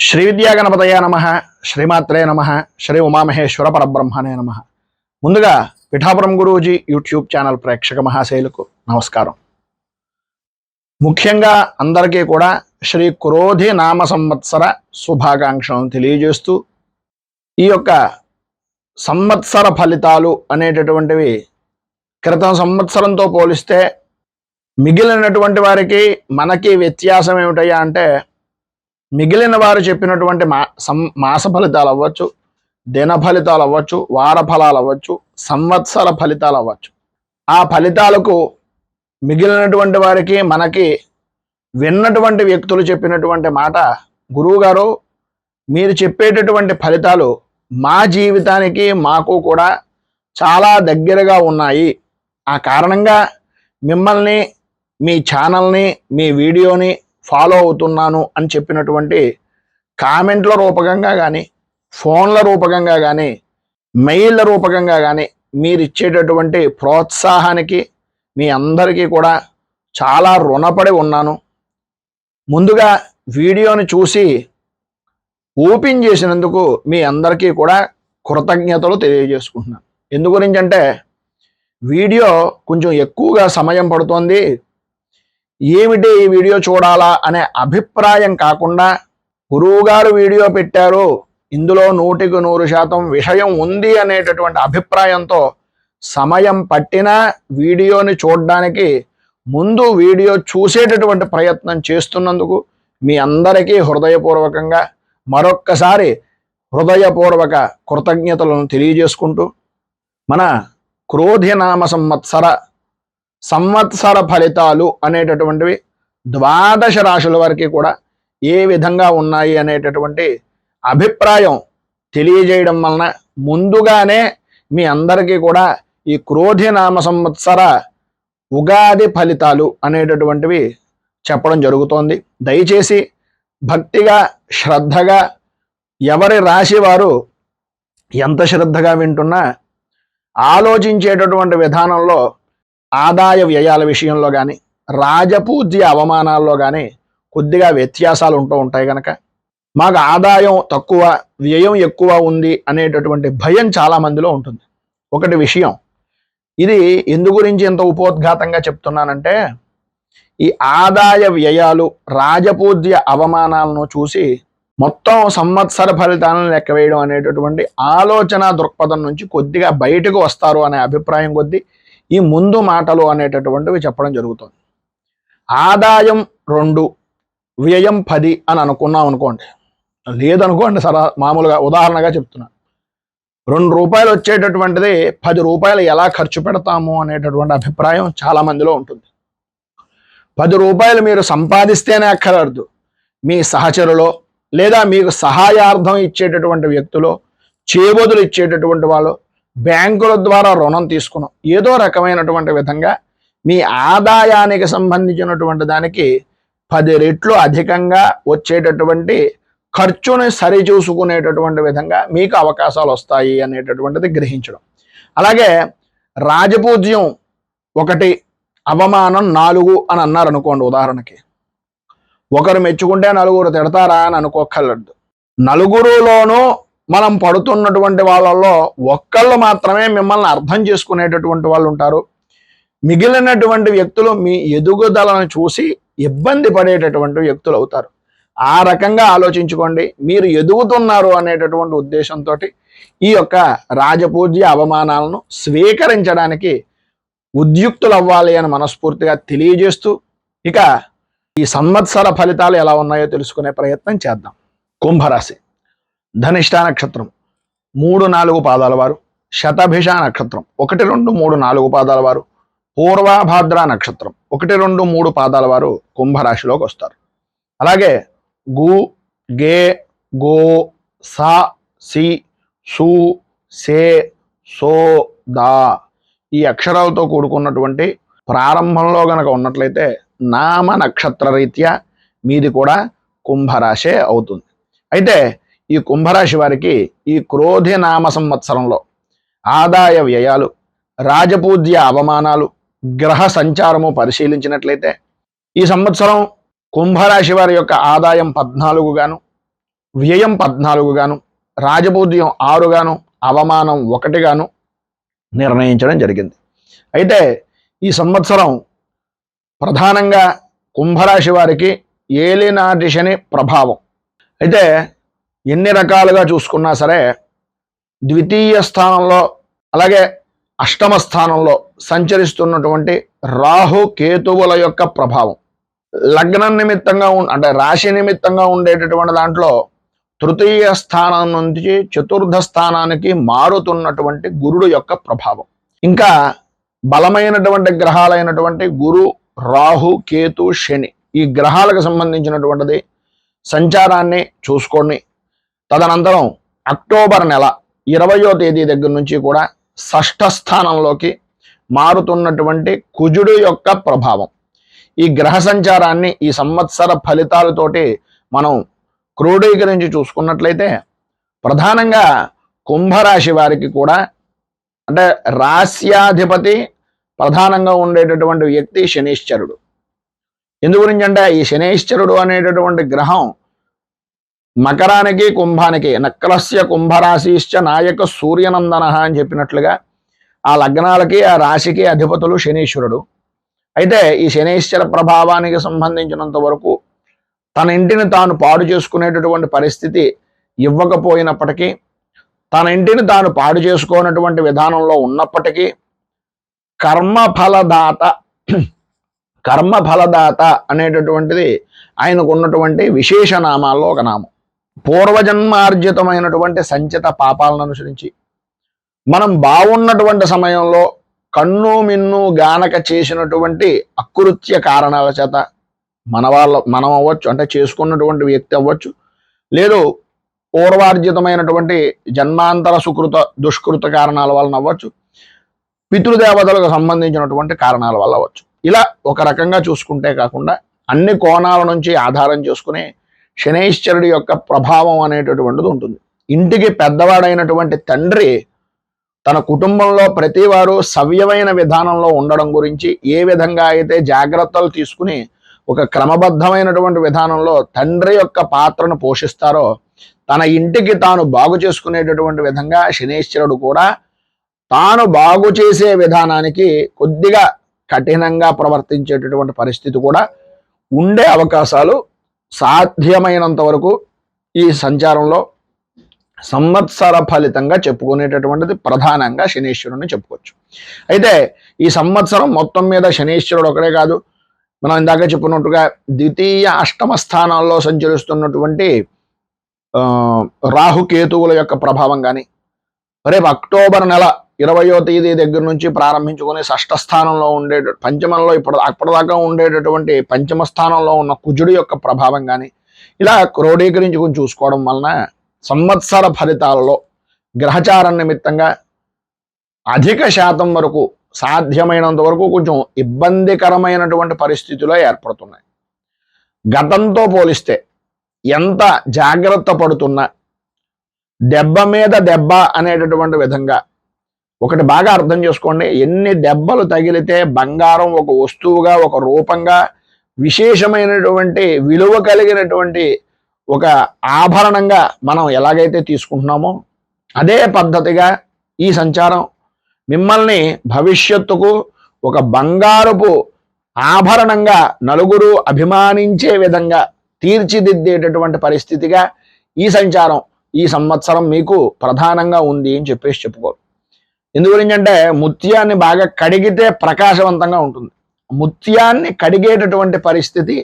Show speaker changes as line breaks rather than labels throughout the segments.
శ్రీ విద్యాగణపతయ నమ, శ్రీమాత్రే నమ, శ్రీ ఉమామహేశ్వర పరబ్రహ్మణే నమ. ముందుగా పిఠాపురం గురూజీ యూట్యూబ్ ఛానల్ ప్రేక్షక మహాశైలకు నమస్కారం. ముఖ్యంగా అందరికీ కూడా శ్రీ క్రోధి నామ సంవత్సర శుభాకాంక్షలను తెలియజేస్తూ, ఈ యొక్క సంవత్సర ఫలితాలు అనేటటువంటివి క్రితం సంవత్సరంతో పోలిస్తే మిగిలినటువంటి వారికి మనకి వ్యత్యాసం ఏమిటయ్యా అంటే, మిగిలిన వారు చెప్పినటువంటి మాస ఫలితాలు అవ్వచ్చు, దిన ఫలితాలు అవ్వచ్చు, వార ఫలాలు అవ్వచ్చు, సంవత్సర ఫలితాలు అవ్వచ్చు, ఆ ఫలితాలకు మిగిలినటువంటి వారికి మనకి విన్నటువంటి వ్యక్తులు చెప్పినటువంటి మాట, గురువుగారు మీరు చెప్పేటటువంటి ఫలితాలు మా జీవితానికి మాకు కూడా చాలా దగ్గరగా ఉన్నాయి, ఆ కారణంగా మిమ్మల్ని, మీ ఛానల్ని, మీ వీడియోని ఫాలో అవుతున్నాను అని చెప్పినటువంటి కామెంట్ల రూపకంగా కానీ, ఫోన్ల రూపకంగా కానీ, మెయిల్ల రూపకంగా కానీ మీరు ఇచ్చేటటువంటి ప్రోత్సాహానికి మీ అందరికీ కూడా చాలా రుణపడి ఉన్నాను. ముందుగా వీడియోని చూసి ఓపెన్ చేసినందుకు మీ అందరికీ కూడా కృతజ్ఞతలు తెలియజేసుకుంటున్నాను. ఎందు గురించి అంటే, వీడియో కొంచెం ఎక్కువగా సమయం పడుతోంది, ఏమిటి ఈ వీడియో చూడాలా అనే అభిప్రాయం కాకుండా, గురువుగారు వీడియో పెట్టారు, ఇందులో 100% విషయం ఉంది అనేటటువంటి అభిప్రాయంతో సమయం పట్టినా వీడియోని చూడడానికి ముందు వీడియో చూసేటటువంటి ప్రయత్నం చేస్తున్నందుకు మీ అందరికీ హృదయపూర్వకంగా మరొక్కసారి హృదయపూర్వక కృతజ్ఞతలను తెలియజేసుకుంటూ, మన క్రోధినామ సంవత్సర ఫలితాలు అనేటటువంటివి 12 రాశుల వరకు కూడా ఏ విధంగా ఉన్నాయి అనేటటువంటి అభిప్రాయం తెలియజేయడం వలన ముందుగానే మీ అందరికీ కూడా ఈ క్రోధినామ సంవత్సర ఉగాది ఫలితాలు అనేటటువంటివి చెప్పడం జరుగుతోంది. దయచేసి భక్తిగా, శ్రద్ధగా, ఎవరి రాశి వారు ఎంత శ్రద్ధగా వింటున్నా ఆలోచించేటటువంటి విధానంలో ఆదాయ వ్యయాల విషయంలో కానీ, రాజపూజ్య అవమానాల్లో కానీ కొద్దిగా వ్యత్యాసాలు ఉంటూ ఉంటాయి కనుక, మాకు ఆదాయం తక్కువ, వ్యయం ఎక్కువ ఉంది అనేటటువంటి భయం చాలా మందిలో ఉంటుంది. ఒకటి విషయం, ఇది ఎందు గురించి ఎంత ఉపోద్ఘాతంగా చెప్తున్నానంటే, ఈ ఆదాయ వ్యయాలు, రాజపూజ్య అవమానాలను చూసి మొత్తం సంవత్సర ఫలితాలను లెక్క వేయడం అనేటటువంటి ఆలోచన దృక్పథం నుంచి కొద్దిగా బయటకు వస్తారు అనే అభిప్రాయం కొద్దీ ఈ ముందు మాటలు అనేటటువంటివి చెప్పడం జరుగుతుంది. ఆదాయం 2, వ్యయం 10 అని అనుకున్నాం అనుకోండి, లేదనుకోండి, మామూలుగా ఉదాహరణగా చెప్తున్నా, 2 రూపాయలు వచ్చేటటువంటిది 10 రూపాయలు ఎలా ఖర్చు పెడతాము అనేటటువంటి అభిప్రాయం చాలా మందిలో ఉంటుంది. 10 రూపాయలు మీరు సంపాదిస్తేనే అక్కర్లేదు, మీ సహచరులో లేదా మీకు సహాయార్థం ఇచ్చేటటువంటి వ్యక్తులు, చేబదులు ఇచ్చేటటువంటి వాళ్ళు, బ్యాంకుల ద్వారా రుణం తీసుకున్నాం, ఏదో రకమైనటువంటి విధంగా మీ ఆదాయానికి సంబంధించినటువంటి దానికి 10 రెట్లు అధికంగా వచ్చేటటువంటి ఖర్చుని సరిచూసుకునేటటువంటి విధంగా మీకు అవకాశాలు వస్తాయి అనేటటువంటిది గ్రహించడం. అలాగే రాజపూజ్యం 1, అవమానం 4 అని అన్నారు అనుకోండి. ఉదాహరణకి, ఒకరు మెచ్చుకుంటే నలుగురు తిడతారా అని అనుకోక్కర్లేదు. నలుగురులోనూ మనం పడుతున్నటువంటి వాళ్ళల్లో ఒక్కళ్ళు మాత్రమే మిమ్మల్ని అర్థం చేసుకునేటటువంటి వాళ్ళు ఉంటారు. మిగిలినటువంటి వ్యక్తులు మీ ఎదుగుదలను చూసి ఇబ్బంది పడేటటువంటి వ్యక్తులు అవుతారు. ఆ రకంగా ఆలోచించుకోండి. మీరు ఎదుగుతున్నారు అనేటటువంటి ఉద్దేశంతో ఈ యొక్క రాజపూజ్య అవమానాలను స్వీకరించడానికి ఉద్యుక్తులు అవ్వాలి అని మనస్ఫూర్తిగా తెలియజేస్తూ, ఇక ఈ సంవత్సర ఫలితాలు ఎలా ఉన్నాయో తెలుసుకునే ప్రయత్నం చేద్దాం. కుంభరాశి, ధనిష్ట నక్షత్రం 3, 4 పాదాల వారు, శతభిష నక్షత్రం 1, 2, 3, 4 పాదాల వారు, పూర్వభాద్ర నక్షత్రం 1, 2, 3 పాదాల వారు కుంభరాశిలోకి వస్తారు. అలాగే గు, గే, గో, సా, సి, సు, సే, సో, దా ఈ అక్షరాలతో కూడుకున్నటువంటి ప్రారంభంలో గనక ఉన్నట్లయితే నామ నక్షత్ర రీత్యా మీది కూడా కుంభరాశే అవుతుంది. అయితే ఈ కుంభరాశి వారికి ఈ క్రోధినామ సంవత్సరంలో ఆదాయ వ్యయాలు, రాజపూజ్య అవమానాలు, గ్రహ సంచారము పరిశీలించినట్లయితే ఈ సంవత్సరం కుంభరాశి వారి యొక్క ఆదాయం 14 గాను, వ్యయం 14 గాను, రాజపూజ్యం 6 గాను, అవమానం 1 గాను నిర్ణయించడం జరిగింది. అయితే ఈ సంవత్సరం ప్రధానంగా కుంభరాశి వారికి ఏలినాటి శని ప్రభావం. అయితే ఎన్ని రకాలుగా చూసుకున్నా సరే ద్వితీయ స్థానంలో అలాగే అష్టమ స్థానంలో సంచరిస్తున్నటువంటి రాహు కేతువుల యొక్క ప్రభావం, లగ్నం నిమిత్తంగా అంటే రాశి నిమిత్తంగా ఉండేటటువంటి దాంట్లో తృతీయ స్థానం నుంచి చతుర్థ స్థానానికి మారుతున్నటువంటి గురుడు యొక్క ప్రభావం, ఇంకా బలమైనటువంటి గ్రహాలైనటువంటి గురు, రాహు, కేతు, శని ఈ గ్రహాలకు సంబంధించినటువంటిది సంచారాన్ని చూసుకోండి. తదనంతరం అక్టోబర్ నెల 20వ తేదీ దగ్గర నుంచి కూడా షష్ఠ స్థానంలోకి మారుతున్నటువంటి కుజుడు యొక్క ప్రభావం. ఈ గ్రహ సంచారాన్ని ఈ సంవత్సర ఫలితాలతోటి మనం క్రోడీకరించి చూసుకున్నట్లయితే ప్రధానంగా కుంభరాశి వారికి కూడా అంటే రాశ్యాధిపతి ప్రధానంగా ఉండేటటువంటి వ్యక్తి శనీశ్వరుడు. ఎందు గురించి అంటే ఈ శనీశ్వరుడు అనేటటువంటి గ్రహం మకరానికి కుంభానికి నక్రస్య కుంభరాశిశ్చ నాయక సూర్యనందన అని చెప్పినట్లుగా ఆ లగ్నాలకి ఆ రాశికి అధిపతులు శనీశ్వరుడు. అయితే ఈ శనీశ్వర ప్రభావానికి సంబంధించినంత వరకు తన ఇంటిని తాను పాడు చేసుకునేటటువంటి పరిస్థితి ఇవ్వకపోయినప్పటికీ, తన ఇంటిని తాను పాడు చేసుకోనటువంటి విధానంలో ఉన్నప్పటికీ కర్మఫలదాత అనేటటువంటిది ఆయనకు ఉన్నటువంటి విశేష నామాల్లో ఒక నామం. పూర్వజన్మార్జితమైనటువంటి సంచిత పాపాలను అనుసరించి మనం బాగున్నటువంటి సమయంలో కన్ను మిన్ను గానక చేసినటువంటి అకృత్య కారణాల చేత మనం అవ్వచ్చు, అంటే చేసుకున్నటువంటి వ్యక్తి అవ్వచ్చు, లేదు పూర్వార్జితమైనటువంటి జన్మాంతర సుకృత దుష్కృత కారణాల వలన అవ్వచ్చు, పితృదేవతలకు సంబంధించినటువంటి కారణాల వల్ల అవ్వచ్చు. ఇలా ఒక రకంగా చూసుకుంటే కాకుండా అన్ని కోణాల నుంచి ఆధారం చేసుకుని శనైశ్వరుడి యొక్క ప్రభావం అనేటటువంటిది ఉంటుంది. ఇంటికి పెద్దవాడైనటువంటి తండ్రి తన కుటుంబంలో ప్రతివారు సవ్యమైన విధానంలో ఉండడం గురించి ఏ విధంగా అయితే జాగ్రత్తలు తీసుకుని ఒక క్రమబద్ధమైనటువంటి విధానంలో తండ్రి యొక్క పాత్రను పోషిస్తారో తన ఇంటికి తాను బాగు చేసుకునేటటువంటి విధంగా శనీశ్వరుడు కూడా తాను బాగు చేసే విధానానికి కొద్దిగా కఠినంగా ప్రవర్తించేటటువంటి పరిస్థితి కూడా ఉండే అవకాశాలు సాధ్యమైనంత వరకు ఈ సంచారంలో సంవత్సర ఫలితంగా చెప్పుకునేటటువంటిది ప్రధానంగా శనీశ్వరుని చెప్పుకోవచ్చు. అయితే ఈ సంవత్సరం మొత్తం మీద శనీశ్వరుడు ఒకడే కాదు, మనం ఇందాక చెప్పుకున్నట్టుగా ద్వితీయ అష్టమ స్థానాల్లో సంచరిస్తున్నటువంటి రాహుకేతువుల యొక్క ప్రభావం కానీ, రేపు అక్టోబర్ నెల 20వ తేదీ దగ్గర నుంచి ప్రారంభించుకొని షష్ఠ స్థానంలో ఉండే పంచమంలో అప్పటిదాకా ఉండేటటువంటి పంచమ స్థానంలో ఉన్న కుజుడి యొక్క ప్రభావం కానీ ఇలా క్రోడీకరించుకుని చూసుకోవడం వలన సంవత్సర ఫలితాలలో గ్రహచారం నిమిత్తంగా అధిక శాతం వరకు సాధ్యమైనంత వరకు కొంచెం ఇబ్బందికరమైనటువంటి పరిస్థితులు ఏర్పడుతున్నాయి. గతంతో పోలిస్తే ఎంత జాగ్రత్త పడుతున్నా దెబ్బ మీద దెబ్బ అనేటటువంటి విధంగా ఒకటి బాగా అర్థం చేసుకోండి, ఎన్ని దెబ్బలు తగిలితే బంగారం ఒక వస్తువుగా ఒక రూపంగా విశేషమైనటువంటి విలువ కలిగినటువంటి ఒక ఆభరణంగా మనం ఎలాగైతే తీసుకుంటున్నామో అదే పద్ధతిగా ఈ సంచారం మిమ్మల్ని భవిష్యత్తుకు ఒక బంగారపు ఆభరణంగా నలుగురు అభిమానించే విధంగా తీర్చిదిద్దేటటువంటి పరిస్థితిగా ఈ సంచారం ఈ సంవత్సరం మీకు ప్రధానంగా ఉంది అని చెప్పేసి చెప్పుకోరు. ఎందు గురించి అంటే ముత్యాన్ని బాగా కడిగితే ప్రకాశవంతంగా ఉంటుంది. ముత్యాన్ని కడిగేటటువంటి పరిస్థితి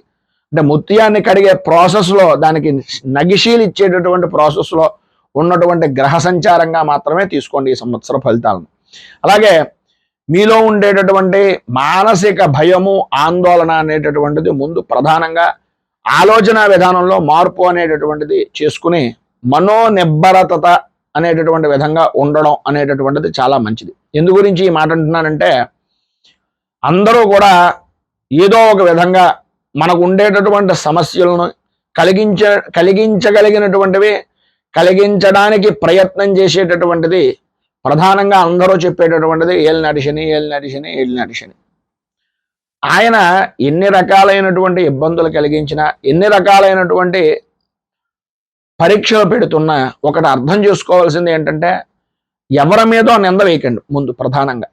అంటే ముత్యాన్ని కడిగే ప్రాసెస్లో దానికి నగిశీలు ఇచ్చేటటువంటి ప్రాసెస్లో ఉన్నటువంటి గ్రహ సంచారంగా మాత్రమే తీసుకోండి ఈ సంవత్సర ఫలితాలను. అలాగే మీలో ఉండేటటువంటి మానసిక భయము ఆందోళన అనేటటువంటిది ముందు ప్రధానంగా ఆలోచన విధానంలో మార్పు అనేటటువంటిది చేసుకుని మనోనిబ్బరత అనేటటువంటి విధంగా ఉండడం అనేటటువంటిది చాలా మంచిది. ఎందు గురించి ఈ మాట అంటున్నానంటే అందరూ కూడా ఏదో ఒక విధంగా మనకు ఉండేటటువంటి సమస్యలను కలిగించగలిగినటువంటివి కలిగించడానికి ప్రయత్నం చేసేటటువంటిది ప్రధానంగా అందరూ చెప్పేటటువంటిది ఏలినాటి శని, ఏలినాటి శని, ఏలినాటి శని. ఆయన ఎన్ని రకాలైనటువంటి ఇబ్బందులు కలిగించినా, ఎన్ని రకాలైనటువంటి పరీక్షలు పెడుతున్నా ఒకటి అర్థం చేసుకోవాల్సింది ఏంటంటే, ఎవరి మీదో నింద వేయకండి. ముందు ప్రధానంగా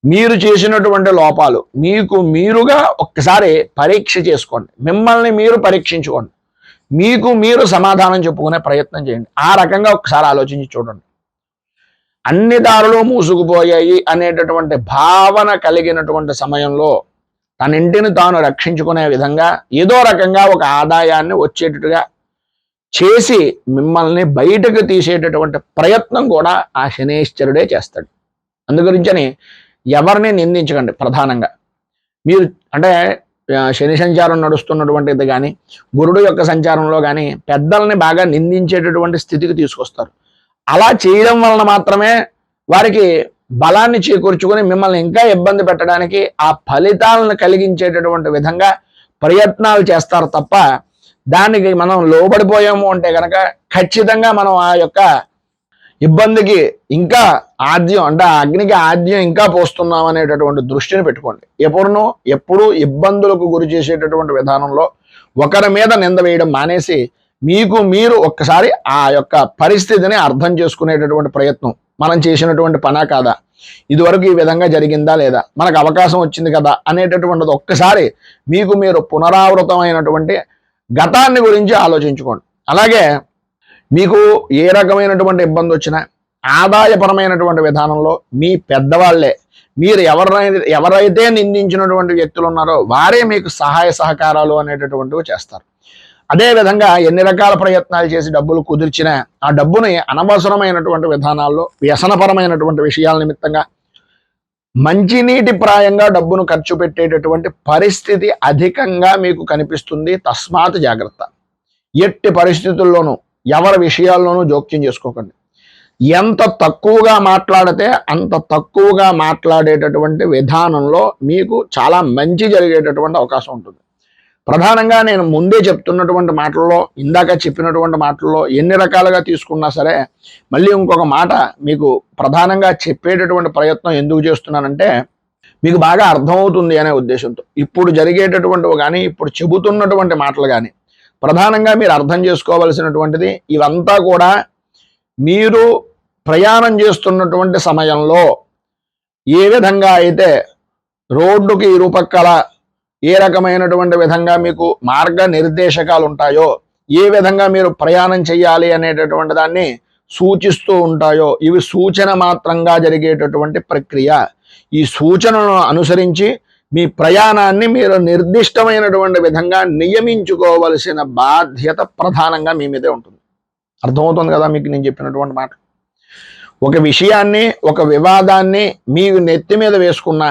మీరు చేసినటువంటి లోపాలు మీకు మీరుగా ఒక్కసారి పరీక్ష చేసుకోండి. మిమ్మల్ని మీరు పరీక్షించుకోండి. మీకు మీరు సమాధానం చెప్పుకునే ప్రయత్నం చేయండి. ఆ రకంగా ఒకసారి ఆలోచించి చూడండి. అన్ని దారులు మూసుకుపోయాయి అనేటటువంటి భావన కలిగినటువంటి సమయంలో తన ఇంటిని తాను రక్షించుకునే విధంగా ఏదో రకంగా ఒక ఆదాయాన్ని వచ్చేటట్టుగా చేసి మిమ్మల్ని బయటకు తీసేటటువంటి ప్రయత్నం కూడా ఆ శనేశ్వరుడే చేస్తాడు. అందుగురించని ఎవరిని నిందించకండి. ప్రధానంగా మీరు అంటే శని సంచారం నడుస్తున్నటువంటిది కానీ గురుడు యొక్క సంచారంలో కానీ పెద్దల్ని బాగా నిందించేటటువంటి స్థితికి తీసుకొస్తారు. అలా చేయడం వలన మాత్రమే వారికి బలాన్ని చేకూర్చుకొని మిమ్మల్ని ఇంకా ఇబ్బంది పెట్టడానికి ఆ ఫలితాలను కలిగించేటటువంటి విధంగా ప్రయత్నాలు చేస్తారు తప్ప దానికి మనం లోబడిపోయాము అంటే కనుక ఖచ్చితంగా మనం ఆ యొక్క ఇబ్బందికి ఇంకా ఆద్యం అంటే ఆ అగ్నికి ఆద్యం ఇంకా పోస్తున్నాం అనేటటువంటి దృష్టిని పెట్టుకోండి. ఎప్పుడు ఇబ్బందులకు గురి చేసేటటువంటి విధానంలో ఒకరి మీద నింద వేయడం మానేసి మీకు మీరు ఒక్కసారి ఆ యొక్క పరిస్థితిని అర్థం చేసుకునేటటువంటి ప్రయత్నం, మనం చేసినటువంటి పనా కాదా, ఇదివరకు ఈ విధంగా జరిగిందా లేదా, మనకు అవకాశం వచ్చింది కదా అనేటటువంటిది ఒక్కసారి మీకు మీరు పునరావృతమైనటువంటి గతాన్ని గురించి ఆలోచించుకోండి. అలాగే మీకు ఏ రకమైనటువంటి ఇబ్బంది వచ్చినా ఆదాయపరమైనటువంటి విధానంలో మీ పెద్దవాళ్లే, మీరు ఎవరైతే నిందించినటువంటి వ్యక్తులు ఉన్నారో వారే మీకు సహాయ సహకారాలు అనేటటువంటివి చేస్తారు. అదేవిధంగా ఎన్ని రకాల ప్రయత్నాలు చేసి డబ్బులు కుదిర్చినా ఆ డబ్బుని అనవసరమైనటువంటి విధానాల్లో వ్యసనపరమైనటువంటి విషయాల నిమిత్తంగా మంచినీటి ప్రాయంగా డబ్బును ఖర్చు పెట్టేటటువంటి పరిస్థితి అధికంగా మీకు కనిపిస్తుంది. తస్మాత్ జాగ్రత్త. ఎట్టి పరిస్థితుల్లోనూ ఎవరి విషయాల్లోనూ జోక్యం చేసుకోకండి. ఎంత తక్కువగా మాట్లాడితే అంత తక్కువగా మాట్లాడేటటువంటి విధానంలో మీకు చాలా మంచి జరిగేటటువంటి అవకాశం ఉంటుంది. ప్రధానంగా నేను ముందే చెప్తున్నటువంటి మాటల్లో, ఇందాక చెప్పినటువంటి మాటల్లో ఎన్ని రకాలుగా తీసుకున్నా సరే మళ్ళీ ఇంకొక మాట మీకు ప్రధానంగా చెప్పేటటువంటి ప్రయత్నం ఎందుకు చేస్తున్నానంటే మీకు బాగా అర్థమవుతుంది అనే ఉద్దేశంతో. ఇప్పుడు జరిగేటటువంటివి కానీ ఇప్పుడు చెబుతున్నటువంటి మాటలు కానీ ప్రధానంగా మీరు అర్థం చేసుకోవలసినటువంటిది ఇవంతా కూడా మీరు ప్రయాణం చేస్తున్నటువంటి సమయంలో ఏ విధంగా అయితే రోడ్డుకి ఇరుపక్కల ఏ రకమైనటువంటి విధంగా మీకు మార్గ నిర్దేశకాలు ఉంటాయో, ఏ విధంగా మీరు ప్రయాణం చేయాలి అనేటటువంటి దాన్ని సూచిస్తూ ఉంటాయో, ఇవి సూచన మాత్రంగా జరిగేటటువంటి ప్రక్రియ. ఈ సూచనను అనుసరించి మీ ప్రయాణాన్ని మీరు నిర్దిష్టమైనటువంటి విధంగా నియమించుకోవలసిన బాధ్యత ప్రధానంగా మీ మీదే ఉంటుంది. అర్థమవుతుంది కదా మీకు నేను చెప్పినటువంటి మాట. ఒక విషయాన్ని, ఒక వివాదాన్ని మీకు నెత్తి మీద వేసుకున్నా,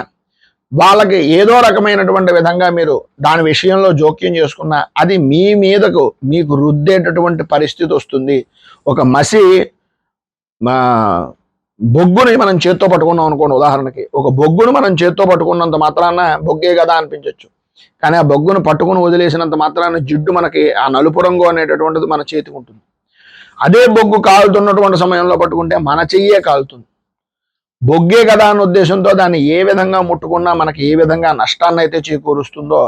వాళ్ళకి ఏదో రకమైనటువంటి విధంగా మీరు దాని విషయంలో జోక్యం చేసుకున్నా అది మీ మీదకు మీకు రుద్దేటటువంటి పరిస్థితి వస్తుంది. ఒక మసి బొగ్గుని మనం చేత్తో పట్టుకున్నాం అనుకోండి, ఉదాహరణకి ఒక బొగ్గును మనం చేత్తో పట్టుకున్నంత మాత్రాన బొగ్గే కదా అనిపించవచ్చు. కానీ ఆ బొగ్గును పట్టుకుని వదిలేసినంత మాత్రాన జిడ్డు మనకి ఆ నలుపు రంగు అనేటటువంటిది మన చేతికి ఉంటుంది. అదే బొగ్గు కాలుతున్నటువంటి సమయంలో పట్టుకుంటే మన చెయ్యే కాలుతుంది. బొగ్గే కదా అన్న ఉద్దేశంతో దాన్ని ఏ విధంగా ముట్టుకున్నా మనకి ఏ విధంగా నష్టాన్ని అయితే చేకూరుస్తుందో,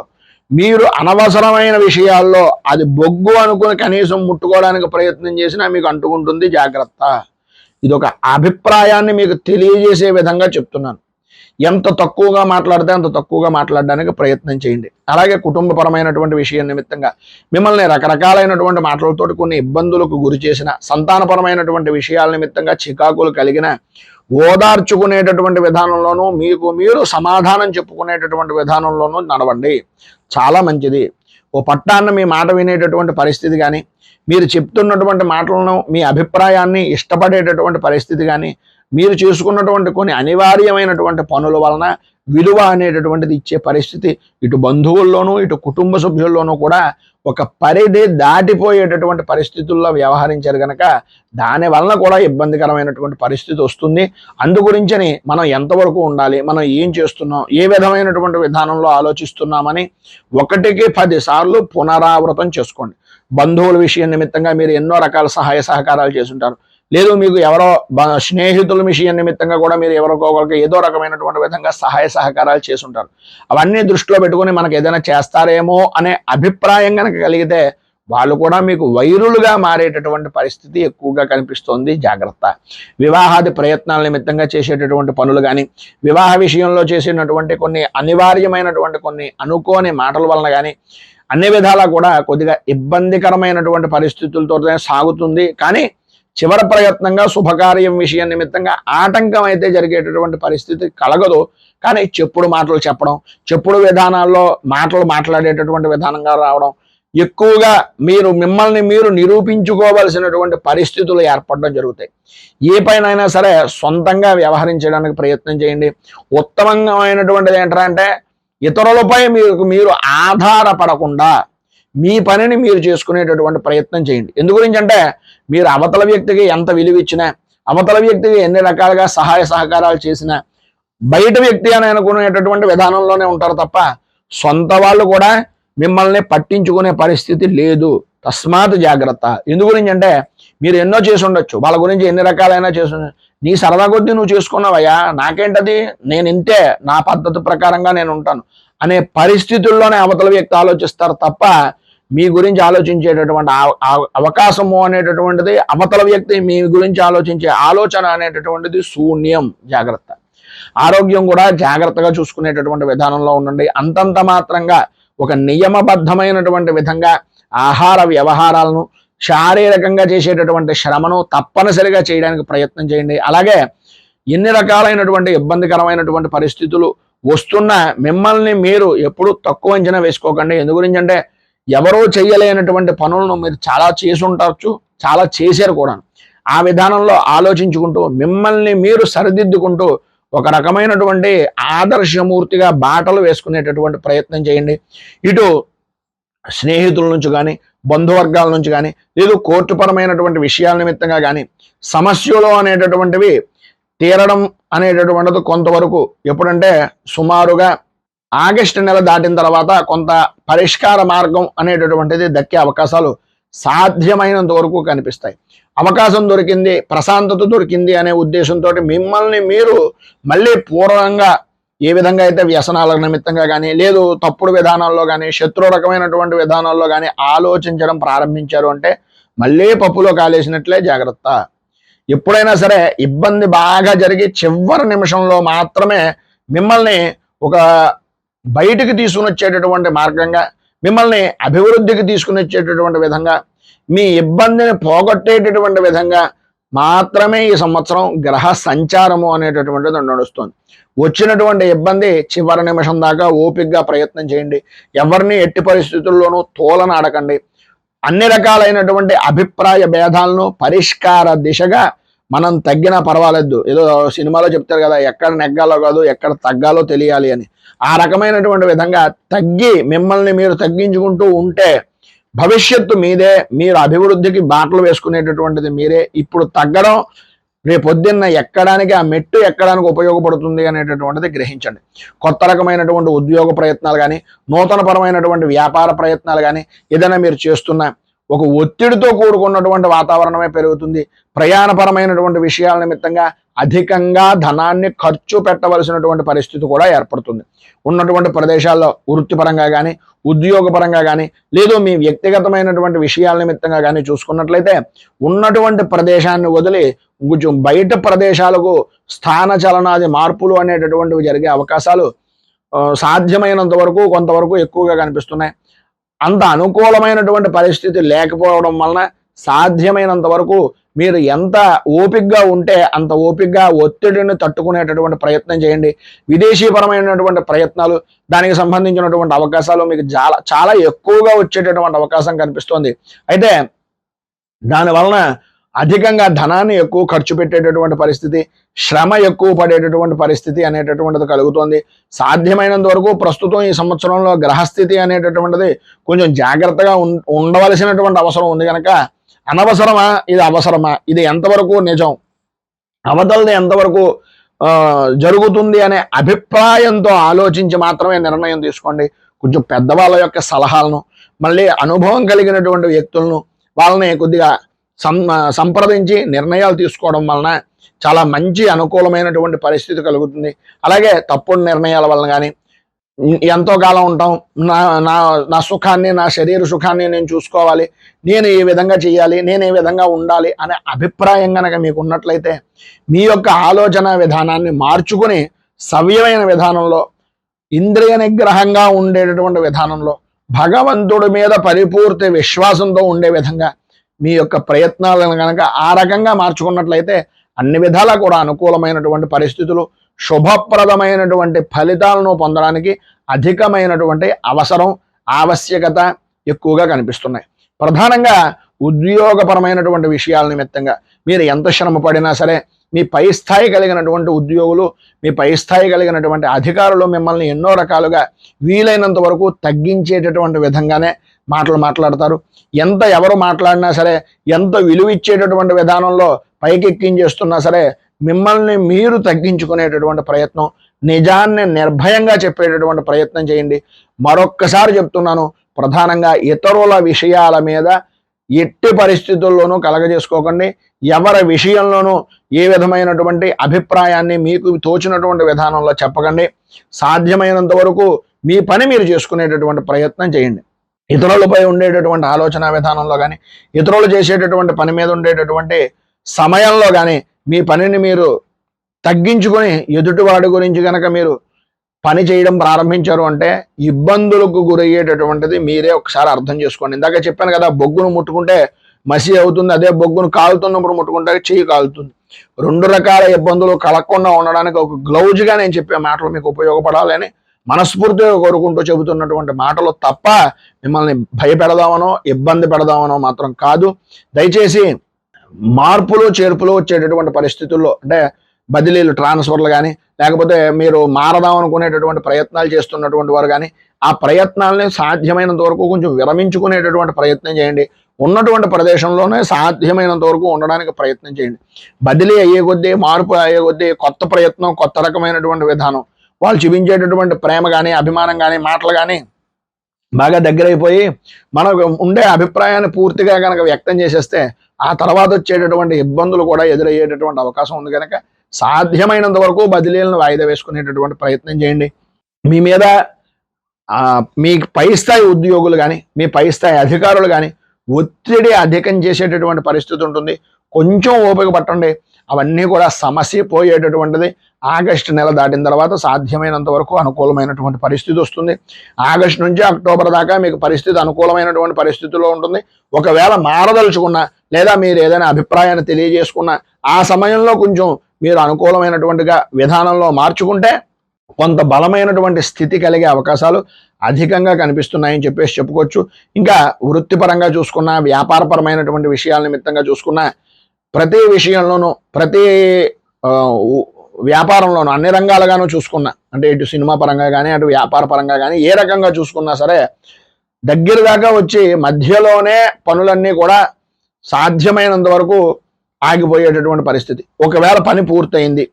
మీరు అనవసరమైన విషయాల్లో అది బొగ్గు అనుకుని కనీసం ముట్టుకోవడానికి ప్రయత్నం చేసినా మీకు అంటుకుంటుంది. జాగ్రత్త. ఇదొక అభిప్రాయాన్ని మీకు తెలియజేసే విధంగా చెప్తున్నాను. ఎంత తక్కువగా మాట్లాడితే అంత తక్కువగా మాట్లాడడానికి ప్రయత్నం చేయండి. అలాగే కుటుంబపరమైనటువంటి విషయం నిమిత్తంగా మిమ్మల్ని రకరకాలైనటువంటి మాటలతోటి కొన్ని ఇబ్బందులకు గురి చేసిన, సంతానపరమైనటువంటి విషయాల నిమిత్తంగా చికాకులు కలిగిన ఓదార్చుకునేటటువంటి విధానంలోనూ మీకు మీరు సమాధానం చెప్పుకునేటటువంటి విధానంలోనూ నడవండి. చాలా మంచిది. ఓ పట్టాన్న మీ మాట వినేటటువంటి పరిస్థితి కానీ, మీరు చెప్తున్నటువంటి మాటలను మీ అభిప్రాయాన్ని ఇష్టపడేటటువంటి పరిస్థితి కానీ, మీరు చేసుకున్నటువంటి కొన్ని అనివార్యమైనటువంటి పనుల వలన విలువ అనేటటువంటిది ఇచ్చే పరిస్థితి ఇటు బంధువుల్లోనూ ఇటు కుటుంబ సభ్యుల్లోనూ కూడా ఒక పరిధి దాటిపోయేటటువంటి పరిస్థితుల్లో వ్యవహరించారు కనుక దాని వలన కూడా ఇబ్బందికరమైనటువంటి పరిస్థితి వస్తుంది. అందుగురించని మనం ఎంతవరకు ఉండాలి, మనం ఏం చేస్తున్నాం, ఏ విధమైనటువంటి విధానంలో ఆలోచిస్తున్నామని 1కి 10 సార్లు పునరావృతం చేసుకోండి. బంధువుల విషయం నిమిత్తంగా మీరు ఎన్నో రకాల సహాయ సహకారాలు చేసుంటారు. లేదు మీకు ఎవరో స్నేహితుల విషయం నిమిత్తంగా కూడా మీరు ఎవరికొకరికి ఏదో రకమైనటువంటి విధంగా సహాయ సహకారాలు చేసుంటారు. అవన్నీ దృష్టిలో పెట్టుకుని మనకు ఏదైనా చేస్తారేమో అనే అభిప్రాయం కనుక కలిగితే వాళ్ళు కూడా మీకు వైరులుగా మారేటటువంటి పరిస్థితి ఎక్కువగా కనిపిస్తోంది. జాగ్రత్త. వివాహాది ప్రయత్నాల నిమిత్తంగా చేసేటటువంటి పనులు కానీ, వివాహ విషయంలో చేసినటువంటి కొన్ని అనివార్యమైనటువంటి కొన్ని అనుకోని మాటల వలన కానీ అన్ని విధాలా కూడా కొద్దిగా ఇబ్బందికరమైనటువంటి పరిస్థితులతో సాగుతుంది. కానీ చివరి ప్రయత్నంగా శుభకార్యం విషయం నిమిత్తంగా ఆటంకం అయితే జరిగేటటువంటి పరిస్థితి కలగదు. కానీ చెప్పుడు మాటలు చెప్పడం, చెప్పుడు విధానాల్లో మాటలు మాట్లాడేటటువంటి విధానంగా రావడం, ఎక్కువగా మిమ్మల్ని మీరు నిరూపించుకోవలసినటువంటి పరిస్థితులు ఏర్పడడం జరుగుతాయి. ఏ పైనైనా సరే సొంతంగా వ్యవహరించడానికి ప్రయత్నం చేయండి. ఉత్తమమైనటువంటిది ఏంటంటే ఇతరులపై మీరు ఆధారపడకుండా మీ పనిని మీరు చేసుకునేటటువంటి ప్రయత్నం చేయండి. ఎందు గురించి అంటే మీరు అవతల వ్యక్తికి ఎంత విలువ ఇచ్చినా, అవతల వ్యక్తికి ఎన్ని రకాలుగా సహాయ సహకారాలు చేసినా బయట వ్యక్తి అని అనుకునేటటువంటి విధానంలోనే ఉంటారు తప్ప సొంత వాళ్ళు కూడా మిమ్మల్ని పట్టించుకునే పరిస్థితి లేదు. తస్మాత్ జాగ్రత్త. ఎందు గురించి అంటే మీరు ఎన్నో చేసి ఉండొచ్చు, వాళ్ళ గురించి ఎన్ని రకాలైనా చేసి నీ సరదా కొద్దీ నువ్వు చేసుకున్నావయ్యా, నాకేంటది, నేను ఇంతే, నా పద్ధతి ప్రకారంగా నేను ఉంటాను అనే పరిస్థితుల్లోనే అవతల వ్యక్తి ఆలోచిస్తారు తప్ప మీ గురించి ఆలోచించేటటువంటి అవకాశము అనేటటువంటిది, అవతల వ్యక్తి మీ గురించి ఆలోచించే ఆలోచన అనేటటువంటిది శూన్యం. జాగ్రత్త. ఆరోగ్యం కూడా జాగ్రత్తగా చూసుకునేటటువంటి విధానంలో ఉండండి. అంతంత మాత్రంగా ఒక నియమబద్ధమైనటువంటి విధంగా ఆహార వ్యవహారాలను, శారీరకంగా చేసేటటువంటి శ్రమను తప్పనిసరిగా చేయడానికి ప్రయత్నం చేయండి. అలాగే ఎన్ని రకాలైనటువంటి ఇబ్బందికరమైనటువంటి పరిస్థితులు వస్తున్నా మిమ్మల్ని మీరు ఎప్పుడు తక్కువ అంచనా వేసుకోకండి. ఎందు గురించి అంటే ఎవరో చేయలేనటువంటి పనులను మీరు చాలా చేసి ఉండొచ్చు, చాలా చేశారు కూడా. ఆ విధానంలో ఆలోచించుకుంటూ మిమ్మల్ని మీరు సరిదిద్దుకుంటూ ఒక రకమైనటువంటి ఆదర్శమూర్తిగా బాటలు వేసుకునేటటువంటి ప్రయత్నం చేయండి. ఇటు స్నేహితుల నుంచి కానీ, బంధువర్గాల నుంచి కానీ, లేదు కోర్టుపరమైనటువంటి విషయాల నిమిత్తంగా కానీ సమస్యలు అనేటటువంటివి తీరడం అనేటటువంటిది కొంతవరకు ఎప్పుడంటే సుమారుగా ఆగస్టు నెల దాటిన తర్వాత కొంత పరిష్కార మార్గం అనేటటువంటిది దక్కే అవకాశాలు సాధ్యమైనంత వరకు కనిపిస్తాయి. అవకాశం దొరికింది, ప్రశాంతత దొరికింది అనే ఉద్దేశంతో మిమ్మల్ని మీరు మళ్ళీ పూర్వంగా ఏ విధంగా అయితే వ్యసనాల నిమిత్తంగా కానీ, లేదు తప్పుడు విధానాల్లో కానీ, శత్రు రకమైనటువంటి విధానాల్లో కానీ ఆలోచించడం ప్రారంభించారు అంటే మళ్ళీ పప్పులో కాలేసినట్లే. జాగ్రత్త. ఎప్పుడైనా సరే ఇబ్బంది బాగా జరిగి చివరి నిమిషంలో మాత్రమే మిమ్మల్ని ఒక బయటికి తీసుకుని వచ్చేటటువంటి మార్గంగా, మిమ్మల్ని అభివృద్ధికి తీసుకుని వచ్చేటటువంటి విధంగా, మీ ఇబ్బందిని పోగొట్టేటటువంటి విధంగా మాత్రమే ఈ సంవత్సరం గ్రహ సంచారము అనేటటువంటిది నడుస్తుంది. వచ్చినటువంటి ఇబ్బంది చివరి నిమిషం దాకా ఓపికగా ప్రయత్నం చేయండి. ఎవరిని ఎట్టి పరిస్థితుల్లోనూ తోలనాడకండి. అన్ని రకాలైనటువంటి అభిప్రాయ భేదాలను పరిష్కార దిశగా మనం తగ్గినా పర్వాలేదు. ఏదో సినిమాలో చెప్తారు కదా, ఎక్కడ నెగ్గాలో కాదు ఎక్కడ తగ్గాలో తెలియాలి అని. ఆ రకమైనటువంటి విధంగా తగ్గి మిమ్మల్ని మీరు తగ్గించుకుంటూ ఉంటే భవిష్యత్తు మీదే, మీరు అభివృద్ధికి బాటలు వేసుకునేటటువంటిది మీరే. ఇప్పుడు తగ్గడం రేపొద్దున్న ఎక్కడానికి, ఆ మెట్టు ఎక్కడానికి ఉపయోగపడుతుంది అనేటటువంటిది గ్రహించండి. కొత్త రకమైనటువంటి ఉద్యోగ ప్రయత్నాలు కానీ, నూతన పరమైనటువంటి వ్యాపార ప్రయత్నాలు కానీ ఏదైనా మీరు చేస్తున్నా ఒక ఒత్తిడితో కూడుకున్నటువంటి వాతావరణమే పెరుగుతుంది. ప్రయాణపరమైనటువంటి విషయాల నిమిత్తంగా అధికంగా ధనాన్ని ఖర్చు పెట్టవలసినటువంటి పరిస్థితి కూడా ఏర్పడుతుంది. ఉన్నటువంటి ప్రదేశాల్లో వృత్తిపరంగా కానీ, ఉద్యోగపరంగా కానీ, లేదు మీ వ్యక్తిగతమైనటువంటి విషయాల నిమిత్తంగా కానీ చూసుకున్నట్లయితే ఉన్నటువంటి ప్రదేశాన్ని వదిలి కొంచెం బయట ప్రదేశాలకు స్థాన చలనాది మార్పులు అనేటటువంటివి జరిగే అవకాశాలు సాధ్యమైనంత వరకు కొంతవరకు ఎక్కువగా కనిపిస్తున్నాయి. అంత అనుకూలమైనటువంటి పరిస్థితి లేకపోవడం వలన సాధ్యమైనంత వరకు మీరు ఎంత ఓపికగా ఉంటే అంత ఓపికగా ఒత్తిడిని తట్టుకునేటటువంటి ప్రయత్నం చేయండి. విదేశీపరమైనటువంటి ప్రయత్నాలు, దానికి సంబంధించినటువంటి అవకాశాలు మీకు చాలా ఎక్కువగా వచ్చేటటువంటి అవకాశం కనిపిస్తోంది. అయితే దానివలన అధికంగా ధనాన్ని ఎక్కువ ఖర్చు పెట్టేటటువంటి పరిస్థితి, శ్రమ ఎక్కువ పడేటటువంటి పరిస్థితి అనేటటువంటిది కలుగుతోంది. సాధ్యమైనంత వరకు ప్రస్తుతం ఈ సంవత్సరంలో గ్రహస్థితి అనేటటువంటిది కొంచెం జాగ్రత్తగా ఉండవలసినటువంటి అవసరం ఉంది కనుక అనవసరమా, ఇది అవసరమా, ఇది ఎంతవరకు నిజం, అవతలది ఎంతవరకు జరుగుతుంది అనే అభిప్రాయంతో ఆలోచించి మాత్రమే నిర్ణయం తీసుకోండి. కొంచెం పెద్దవాళ్ళ యొక్క సలహాలను, మళ్ళీ అనుభవం కలిగినటువంటి వ్యక్తులను వాళ్ళని కొద్దిగా సంప్రదించి నిర్ణయాలు తీసుకోవడం వలన చాలా మంచి అనుకూలమైనటువంటి పరిస్థితి కలుగుతుంది. అలాగే తప్పుడు నిర్ణయాల వలన కానీ, ఎంతో కాలం ఉంటాం, నా నా నా సుఖాన్ని, నా శరీర సుఖాన్ని నేను చూసుకోవాలి, నేను ఏ విధంగా చేయాలి, నేను ఏ విధంగా ఉండాలి అనే అభిప్రాయం కనుక మీకు ఉన్నట్లయితే మీ యొక్క ఆలోచన విధానాన్ని మార్చుకుని సవ్యమైన విధానంలో, ఇంద్రియ నిగ్రహంగా ఉండేటటువంటి విధానంలో, భగవంతుడి మీద పరిపూర్తి విశ్వాసంతో ఉండే విధంగా మీ యొక్క ప్రయత్నాలను కనుక ఆ రకంగా మార్చుకున్నట్లయితే అన్ని విధాలా కూడా అనుకూలమైనటువంటి పరిస్థితులు, శుభప్రదమైనటువంటి ఫలితాలను పొందడానికి అధికమైనటువంటి అవసరం, ఆవశ్యకత ఎక్కువగా కనిపిస్తున్నాయి. ప్రధానంగా ఉద్యోగపరమైనటువంటి విషయాల నిమిత్తంగా మీరు ఎంత శ్రమ పడినా సరే మీ పై స్థాయి కలిగినటువంటి ఉద్యోగులు, మీ పై స్థాయి కలిగినటువంటి అధికారులు మిమ్మల్ని ఎన్నో రకాలుగా వీలైనంత వరకు తగ్గించేటటువంటి విధంగానే మాటలు మాట్లాడతారు. ఎంత ఎవరు మాట్లాడినా సరే, ఎంత విలువ ఇచ్చేటటువంటి విధానంలో పైకెక్కించేస్తున్నా సరే మిమ్మల్ని మీరు తగ్గించుకునేటటువంటి ప్రయత్నం, నిజాన్ని నిర్భయంగా చెప్పేటటువంటి ప్రయత్నం చేయండి. మరొక్కసారి చెప్తున్నాను, ప్రధానంగా ఇతరుల విషయాల మీద ఎట్టి పరిస్థితుల్లోనూ కలగజేసుకోకండి. ఎవరి విషయంలోనూ ఏ విధమైనటువంటి అభిప్రాయాన్ని మీకు తోచినటువంటి విధానంలో చెప్పకండి. సాధ్యమైనంత వరకు మీ పని మీరు చేసుకునేటటువంటి ప్రయత్నం చేయండి. ఇతరులపై ఉండేటటువంటి ఆలోచన విధానంలో కానీ, ఇతరులు చేసేటటువంటి పని మీద ఉండేటటువంటి సమయంలో కానీ మీ పనిని మీరు తగ్గించుకొని ఎదుటివాడి గురించి కనుక మీరు పని చేయడం ప్రారంభించారు అంటే ఇబ్బందులకు గురయ్యేటటువంటిది మీరే ఒకసారి అర్థం చేసుకోండి. ఇందాక చెప్పాను కదా, బొగ్గును ముట్టుకుంటే మసి అవుతుంది, అదే బొగ్గును కాలుతున్నప్పుడు ముట్టుకుంటే చెయ్యి కాలుతుంది. రెండు రకాల ఇబ్బందులు కలగకుండా ఉండడానికి ఒక గ్లౌజ్గా నేను చెప్పే మాటలు మీకు ఉపయోగపడాలని మనస్ఫూర్తిగా కోరుకుంటూ చెబుతున్నటువంటి మాటలు తప్ప మిమ్మల్ని భయపెడదామనో ఇబ్బంది పెడదామనో మాత్రం కాదు. దయచేసి మార్పులు చేర్పులు వచ్చేటటువంటి పరిస్థితుల్లో, అంటే బదిలీలు, ట్రాన్స్ఫర్లు కానీ, లేకపోతే మీరు మారదాం అనుకునేటటువంటి ప్రయత్నాలు చేస్తున్నటువంటి వారు కానీ ఆ ప్రయత్నాలని సాధ్యమైనంత వరకు కొంచెం విరమించుకునేటటువంటి ప్రయత్నం చేయండి. ఉన్నటువంటి ప్రదేశంలోనే సాధ్యమైనంత వరకు ఉండడానికి ప్రయత్నం చేయండి. బదిలీ అయ్యే కొద్దీ, మార్పు అయ్యే కొద్దీ కొత్త ప్రయత్నం, కొత్త రకమైనటువంటి విధానం, వాళ్ళు చూపించేటటువంటి ప్రేమ కానీ, అభిమానం కానీ, మాటలు కానీ బాగా దగ్గరైపోయి మనకు ఉండే అభిప్రాయాన్ని పూర్తిగా కనుక వ్యక్తం చేసేస్తే ఆ తర్వాత వచ్చేటటువంటి ఇబ్బందులు కూడా ఎదురయ్యేటటువంటి అవకాశం ఉంది. కనుక సాధ్యమైనంత వరకు బదిలీలను వాయిదా వేసుకునేటటువంటి ప్రయత్నం చేయండి. మీ మీద మీ పై స్థాయి ఉద్యోగులు కానీ, మీ పై స్థాయి అధికారులు కానీ ఒత్తిడి అధికం చేసేటటువంటి పరిస్థితి ఉంటుంది. కొంచెం ఓపిక పట్టండి, అవన్నీ కూడా సమస్య పోయేటటువంటిది. ఆగస్టు నెల దాటిన తర్వాత సాధ్యమైనంత వరకు అనుకూలమైనటువంటి పరిస్థితి వస్తుంది. ఆగస్టు నుంచి అక్టోబర్ దాకా మీకు పరిస్థితి అనుకూలమైనటువంటి పరిస్థితుల్లో ఉంటుంది. ఒకవేళ మారదలుచుకున్నా లేదా మీరు ఏదైనా అభిప్రాయాన్ని తెలియజేసుకున్నా ఆ సమయంలో కొంచెం మీరు అనుకూలమైనటువంటిగా విధానంలో మార్చుకుంటే కొంత బలమైనటువంటి స్థితి కలిగే అవకాశాలు అధికంగా కనిపిస్తున్నాయని చెప్పేసి చెప్పుకోవచ్చు. ఇంకా వృత్తిపరంగా చూసుకున్నా, వ్యాపారపరమైనటువంటి విషయాల నిమిత్తంగా చూసుకున్నా, ప్రతి విషయంలోనూ, ప్రతి వ్యాపారంలోనూ, అన్ని రంగాలుగాను చూసుకున్నా, అంటే ఇటు సినిమా పరంగా కానీ, అటు వ్యాపార పరంగా కానీ, ఏ రకంగా చూసుకున్నా సరే దగ్గర దాకా వచ్చి మధ్యలోనే పనులన్నీ కూడా సాధ్యమైనంత వరకు ఆగిపోయేటటువంటి పరిస్థితి. ఒకవేళ పని పూర్తయింది,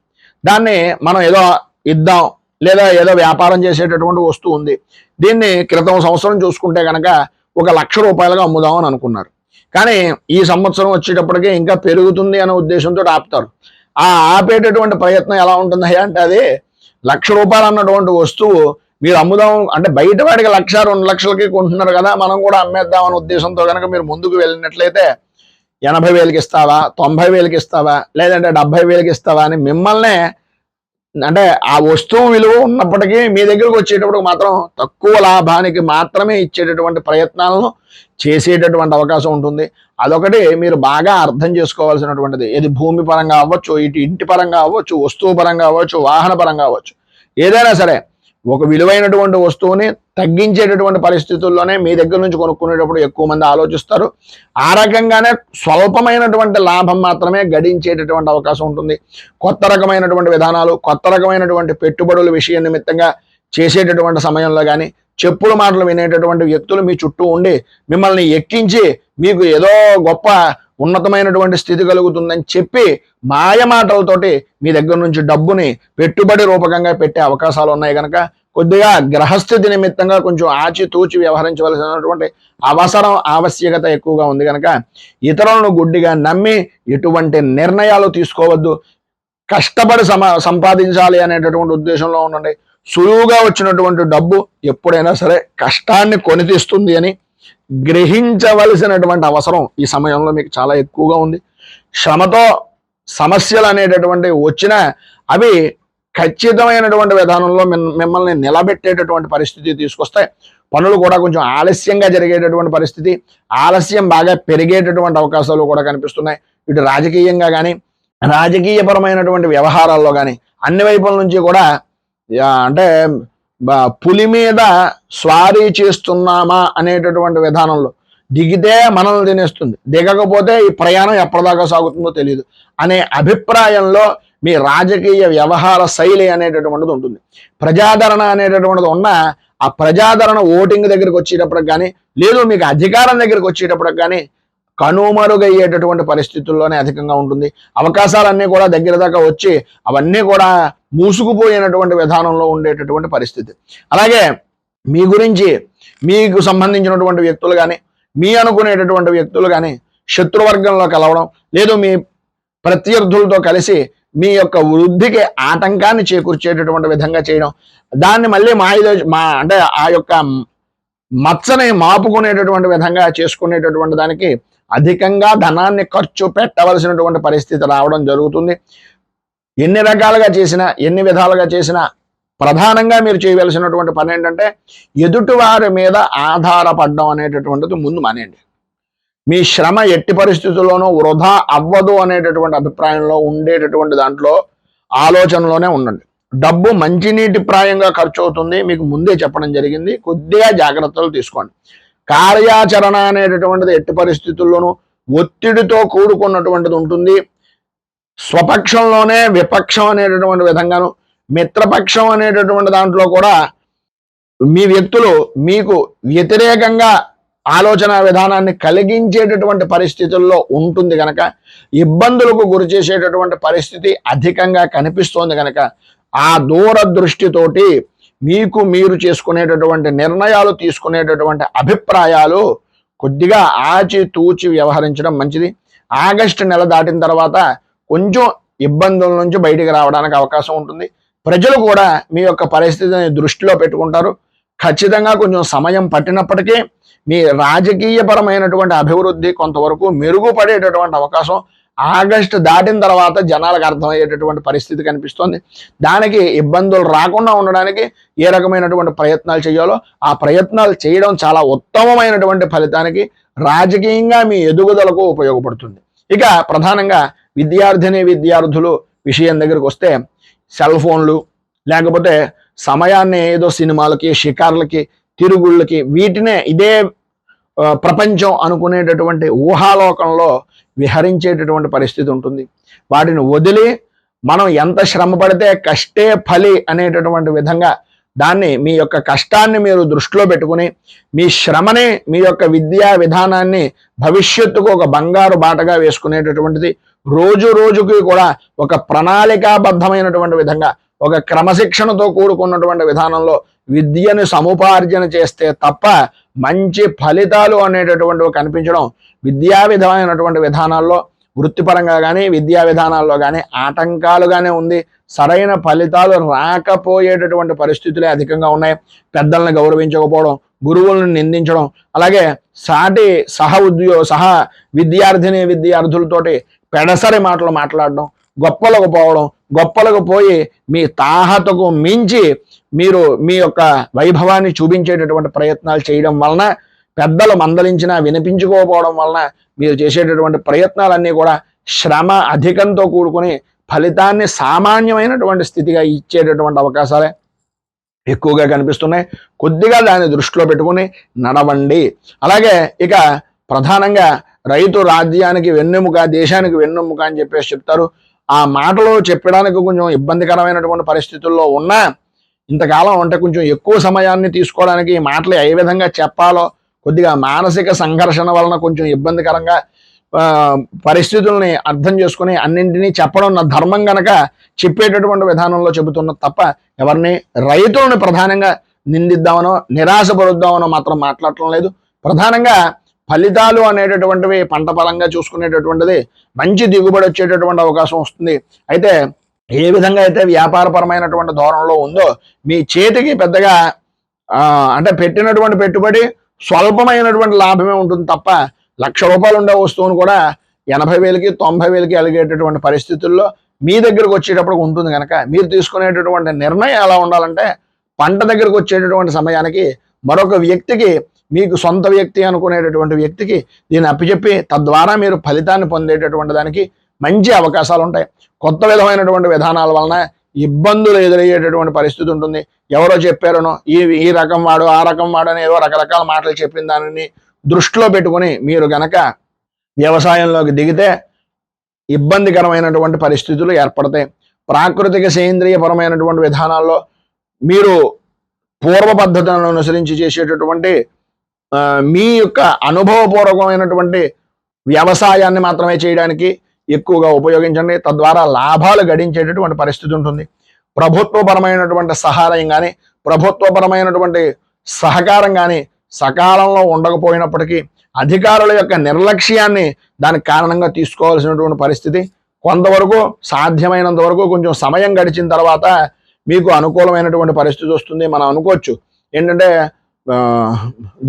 దాన్ని మనం ఏదో ఇద్దాం, లేదా ఏదో వ్యాపారం చేసేటటువంటి వస్తువు ఉంది, దీన్ని క్రితం సంవత్సరం చూసుకుంటే కనుక 1,00,000 రూపాయలుగా అమ్ముదాం అని అనుకున్నారు. కానీ ఈ సంవత్సరం వచ్చేటప్పటికే ఇంకా పెరుగుతుంది అనే ఉద్దేశంతో ఆపుతారు. ఆ ఆపేటటువంటి ప్రయత్నం ఎలా ఉంటుంది అంటే, అది 1,00,000 రూపాయలు అన్నటువంటి వస్తువు మీరు అమ్ముదాం అంటే బయట వాడికి 1,00,000, 2 లక్షలకి కొంటున్నారు కదా, మనం కూడా అమ్మేద్దాం అనే ఉద్దేశంతో కనుక మీరు ముందుకు వెళ్ళినట్లయితే 80,000కి ఇస్తావా, 90,000కి ఇస్తావా, లేదంటే 70,000కి ఇస్తావా అని మిమ్మల్నే, అంటే ఆ వస్తువు విలువ ఉన్నప్పటికీ మీ దగ్గరకు వచ్చేటప్పుడు మాత్రం తక్కువ లాభానికి మాత్రమే ఇచ్చేటటువంటి ప్రయత్నాలను చేసేటటువంటి అవకాశం ఉంటుంది. అదొకటి మీరు బాగా అర్థం చేసుకోవాల్సినటువంటిది. ఇది భూమి పరంగా అవ్వచ్చు, ఇటు ఇంటి పరంగా అవ్వచ్చు, వస్తువు పరంగా అవ్వచ్చు, వాహన పరంగా అవ్వచ్చు, ఏదైనా సరే ఒక విలువైనటువంటి వస్తువుని తగ్గించేటటువంటి పరిస్థితుల్లోనే మీ దగ్గర నుంచి కొనుక్కునేటప్పుడు ఎక్కువ మంది ఆలోచిస్తారు. ఆ రకంగానే స్వల్పమైనటువంటి లాభం మాత్రమే గడించేటటువంటి అవకాశం ఉంటుంది. కొత్త రకమైనటువంటి విధానాలు, కొత్త రకమైనటువంటి పెట్టుబడుల విషయం నిమిత్తంగా చేసేటటువంటి సమయంలో కానీ చెప్పుడు మాటలు వినేటటువంటి వ్యక్తులు మీ చుట్టూ ఉండి మిమ్మల్ని ఎక్కించి మీకు ఏదో గొప్ప ఉన్నతమైనటువంటి స్థితి కలుగుతుందని చెప్పి మాయ మాటలతోటి మీ దగ్గర నుంచి డబ్బుని పెట్టుబడి రూపకంగా పెట్టే అవకాశాలు ఉన్నాయి. కనుక కొద్దిగా గ్రహస్థితి నిమిత్తంగా కొంచెం ఆచితూచి వ్యవహరించవలసినటువంటి అవసరం, ఆవశ్యకత ఎక్కువగా ఉంది. కనుక ఇతరులను గుడ్డిగా నమ్మి ఎటువంటి నిర్ణయాలు తీసుకోవద్దు. కష్టపడి సంపాదించాలి అనేటటువంటి ఉద్దేశంలో ఉండండి. సులువుగా వచ్చినటువంటి డబ్బు ఎప్పుడైనా సరే కష్టాన్ని కొని తీస్తుంది అని గ్రహించవలసినటువంటి అవసరం ఈ సమయంలో మీకు చాలా ఎక్కువగా ఉంది. శ్రమతో సమస్యలు అనేటటువంటి వచ్చినా అవి ఖచ్చితమైనటువంటి విధానంలో మిమ్మల్ని నిలబెట్టేటటువంటి పరిస్థితి తీసుకొస్తాయి. పనులు కూడా కొంచెం ఆలస్యంగా జరిగేటటువంటి పరిస్థితి, ఆలస్యం బాగా పెరిగేటటువంటి అవకాశాలు కూడా కనిపిస్తున్నాయి. ఇటు రాజకీయంగా కానీ రాజకీయపరమైనటువంటి వ్యవహారాల్లో కానీ అన్ని వైపుల నుంచి కూడా అంటే పులి మీద స్వారీ చేస్తున్నామా అనేటటువంటి విధానంలో దిగితే మనల్ని తినేస్తుంది, దిగకపోతే ఈ ప్రయాణం ఎప్పటిదాకా సాగుతుందో తెలియదు అనే అభిప్రాయంలో మీ రాజకీయ వ్యవహార శైలి అనేటటువంటిది ఉంటుంది. ప్రజాదరణ అనేటటువంటిది ఉన్న ఆ ప్రజాదరణ ఓటింగ్ దగ్గరికి వచ్చేటప్పటికి కానీ లేదు మీకు అధికారం దగ్గరికి వచ్చేటప్పటికి కానీ కనుమరుగయ్యేటటువంటి పరిస్థితుల్లోనే అధికంగా ఉంటుంది. అవకాశాలన్నీ కూడా దగ్గర దాకా వచ్చి అవన్నీ కూడా మూసుకుపోయినటువంటి విధానంలో ఉండేటటువంటి పరిస్థితి. అలాగే మీ గురించి మీకు సంబంధించినటువంటి వ్యక్తులు కానీ మీ అనుకునేటటువంటి వ్యక్తులు కానీ శత్రువర్గంలో కలవడం, లేదు మీ ప్రత్యర్థులతో కలిసి మీ యొక్క వృద్ధికి ఆటంకాన్ని చేకూర్చేటటువంటి విధంగా చేయడం, దాన్ని మళ్ళీ అంటే ఆ యొక్క మచ్చని మాపుకునేటటువంటి విధంగా చేసుకునేటటువంటి దానికి అధికంగా ధనాన్ని ఖర్చు పెట్టవలసినటువంటి పరిస్థితి రావడం జరుగుతుంది. ఎన్ని రకాలుగా చేసినా ఎన్ని విధాలుగా చేసినా ప్రధానంగా మీరు చేయవలసినటువంటి పని ఏంటంటే ఎదుటివారి మీద ఆధారపడడం అనేటటువంటిది ముందు మానేయండి. మీ శ్రమ ఎట్టి పరిస్థితుల్లోనూ వృధా అవ్వదు అనేటటువంటి అభిప్రాయంలో ఉండేటటువంటి దాంట్లో ఆలోచనలోనే ఉండండి. డబ్బు మంచినీటి ప్రాయంగా ఖర్చు అవుతుంది, మీకు ముందే చెప్పడం జరిగింది. కొద్దిగా జాగ్రత్తలు తీసుకోండి. కార్యాచరణ అనేటటువంటిది ఎట్టి పరిస్థితుల్లోనూ ఒత్తిడితో కూడుకున్నటువంటిది ఉంటుంది. స్వపక్షంలోనే విపక్షం అనేటటువంటి విధంగాను, మిత్రపక్షం అనేటటువంటి దాంట్లో కూడా మీ వ్యక్తులు మీకు వ్యతిరేకంగా ఆలోచన విధానాన్ని కలిగించేటటువంటి పరిస్థితుల్లో ఉంటుంది కనుక ఇబ్బందులకు గురి చేసేటటువంటి పరిస్థితి అధికంగా కనిపిస్తోంది కనుక ఆ దూరదృష్టితోటి మీకు మీరు చేసుకునేటటువంటి నిర్ణయాలు తీసుకునేటటువంటి అభిప్రాయాలు కొద్దిగా ఆచితూచి వ్యవహరించడం మంచిది. ఆగస్టు నెల దాటిన తర్వాత కొంచెం ఇబ్బందుల నుంచి బయటికి రావడానికి అవకాశం ఉంటుంది. ప్రజలు కూడా మీ యొక్క పరిస్థితిని దృష్టిలో పెట్టుకుంటారు. ఖచ్చితంగా కొంచెం సమయం పట్టినప్పటికీ మీ రాజకీయపరమైనటువంటి అభివృద్ధి కొంతవరకు మెరుగుపడేటటువంటి అవకాశం ఆగస్టు దాటిన తర్వాత జనాలకు అర్థమయ్యేటటువంటి పరిస్థితి కనిపిస్తోంది. దానికి ఇబ్బందులు రాకుండా ఉండడానికి ఏ రకమైనటువంటి ప్రయత్నాలు చేయాలో ఆ ప్రయత్నాలు చేయడం చాలా ఉత్తమమైనటువంటి ఫలితానికి రాజకీయంగా మీ ఎదుగుదలకు ఉపయోగపడుతుంది. ఇక ప్రధానంగా విద్యార్థులు విషయం దగ్గరికి వస్తే సెల్ ఫోన్లు లేకపోతే సమయాన్ని ఏదో సినిమాలకి షికార్లకి తిరుగుళ్ళకి వీటినే ఇదే ప్రపంచం అనుకునేటటువంటి ఊహాలోకంలో విహరించేటటువంటి పరిస్థితి ఉంటుంది. వాటిని వదిలి మనం ఎంత శ్రమ పడితే కష్టే ఫలి అనేటటువంటి విధంగా దాన్ని మీ యొక్క కష్టాన్ని మీరు దృష్టిలో పెట్టుకుని మీ శ్రమని మీ యొక్క విద్యా విధానాన్ని భవిష్యత్తుకు ఒక బంగారు బాటగా వేసుకునేటటువంటిది రోజు రోజుకి కూడా ఒక ప్రణాళికాబద్ధమైనటువంటి విధంగా ఒక క్రమశిక్షణతో కూడుకున్నటువంటి విధానంలో విద్యను సముపార్జన చేస్తే తప్ప మంచి ఫలితాలు అనేటటువంటివి కనిపించడం విద్యా విధమైనటువంటి విధానాల్లో వృత్తిపరంగా కానీ విద్యా విధానాల్లో కానీ ఆటంకాలుగానే ఉంది. సరైన ఫలితాలు రాకపోయేటటువంటి పరిస్థితులే అధికంగా ఉన్నాయి. పెద్దలను గౌరవించకపోవడం, గురువులను నిందించడం, అలాగే సాటి సహ విద్యార్థులతోటి పెడసరి మాటలు మాట్లాడడం, గొప్పలకు పోవడం, గొప్పలకు పోయి మీ తాహతకు మించి మీరు మీ యొక్క వైభవాన్ని చూపించేటటువంటి ప్రయత్నాలు చేయడం వలన పెద్దలు మందలించినా వినిపించుకోకపోవడం వలన మీరు చేసేటటువంటి ప్రయత్నాలన్నీ కూడా శ్రమ అధికంతో కూడుకుని ఫలితాన్ని సామాన్యమైనటువంటి స్థితిగా ఇచ్చేటటువంటి అవకాశాలే ఎక్కువగా కనిపిస్తున్నాయి. కొద్దిగా దాన్ని దృష్టిలో పెట్టుకుని నడవండి. అలాగే ఇక ప్రధానంగా రైతు రాజ్యానికి వెన్నెముక, దేశానికి వెన్నెముక అని చెప్పేసి చెప్తారు. ఆ మాటలు చెప్పడానికి కొంచెం ఇబ్బందికరమైనటువంటి పరిస్థితుల్లో ఉన్నా ఇంతకాలం అంటే కొంచెం ఎక్కువ సమయాన్ని తీసుకోవడానికి ఈ మాటలు ఏ విధంగా చెప్పాలో కొద్దిగా మానసిక సంఘర్షణ వలన కొంచెం ఇబ్బందికరంగా పరిస్థితుల్ని అర్థం చేసుకుని అన్నింటినీ చెప్పడం నా ధర్మం గనక చెప్పేటటువంటి విధానంలో చెబుతున్న తప్ప ఎవరిని రైతులను ప్రధానంగా నిందిద్దామనో నిరాశపరుద్దామనో మాత్రం మాట్లాడటం లేదు. ప్రధానంగా ఫలితాలు అనేటటువంటివి పంట పరంగా చూసుకునేటటువంటిది మంచి దిగుబడి వచ్చేటటువంటి అవకాశం వస్తుంది. అయితే ఏ విధంగా అయితే వ్యాపారపరమైనటువంటి ధోరణిలో ఉందో మీ చేతికి పెద్దగా అంటే పెట్టినటువంటి పెట్టుబడి స్వల్పమైనటువంటి లాభమే ఉంటుంది తప్ప ₹1,00,000 ఉండే వస్తువును కూడా 80,000కి 90,000కి అలిగేటటువంటి పరిస్థితుల్లో మీ దగ్గరకు వచ్చేటప్పుడు ఉంటుంది కనుక మీరు తీసుకునేటటువంటి నిర్ణయం ఎలా ఉండాలంటే పంట దగ్గరకు వచ్చేటటువంటి సమయానికి మరొక వ్యక్తికి మీకు సొంత వ్యక్తి అనుకునేటటువంటి వ్యక్తికి దీన్ని అప్పచెప్పి తద్వారా మీరు ఫలితాన్ని పొందేటటువంటి దానికి మంచి అవకాశాలు ఉంటాయి. కొత్త విధమైనటువంటి విధానాల వలన ఇబ్బందులు ఎదురయ్యేటటువంటి పరిస్థితి ఉంటుంది. ఎవరో చెప్పారనో ఈ రకం వాడు ఆ రకం వాడు అని ఏదో రకరకాల మాటలు చెప్పిన దానిని దృష్టిలో పెట్టుకుని మీరు గనక వ్యవసాయంలోకి దిగితే ఇబ్బందికరమైనటువంటి పరిస్థితులు ఏర్పడతాయి. ప్రాకృతిక సేంద్రియపరమైనటువంటి విధానాల్లో మీరు పూర్వ పద్ధతులను అనుసరించి చేసేటటువంటి మీ యొక్క అనుభవపూర్వకమైనటువంటి వ్యవసాయాన్ని మాత్రమే చేయడానికి ఎక్కువగా ఉపయోగించండి. తద్వారా లాభాలు గడించేటటువంటి పరిస్థితి ఉంటుంది. ప్రభుత్వపరమైనటువంటి సహాయం కానీ ప్రభుత్వపరమైనటువంటి సహకారం కానీ సకాలంలో ఉండకపోయినప్పటికీ అధికారుల యొక్క నిర్లక్ష్యాన్ని దానికి కారణంగా తీసుకోవాల్సినటువంటి పరిస్థితి. కొంతవరకు సాధ్యమైనంత వరకు కొంచెం సమయం గడిచిన తర్వాత మీకు అనుకూలమైనటువంటి పరిస్థితి వస్తుంది. మనం అనుకోవచ్చు ఏంటంటే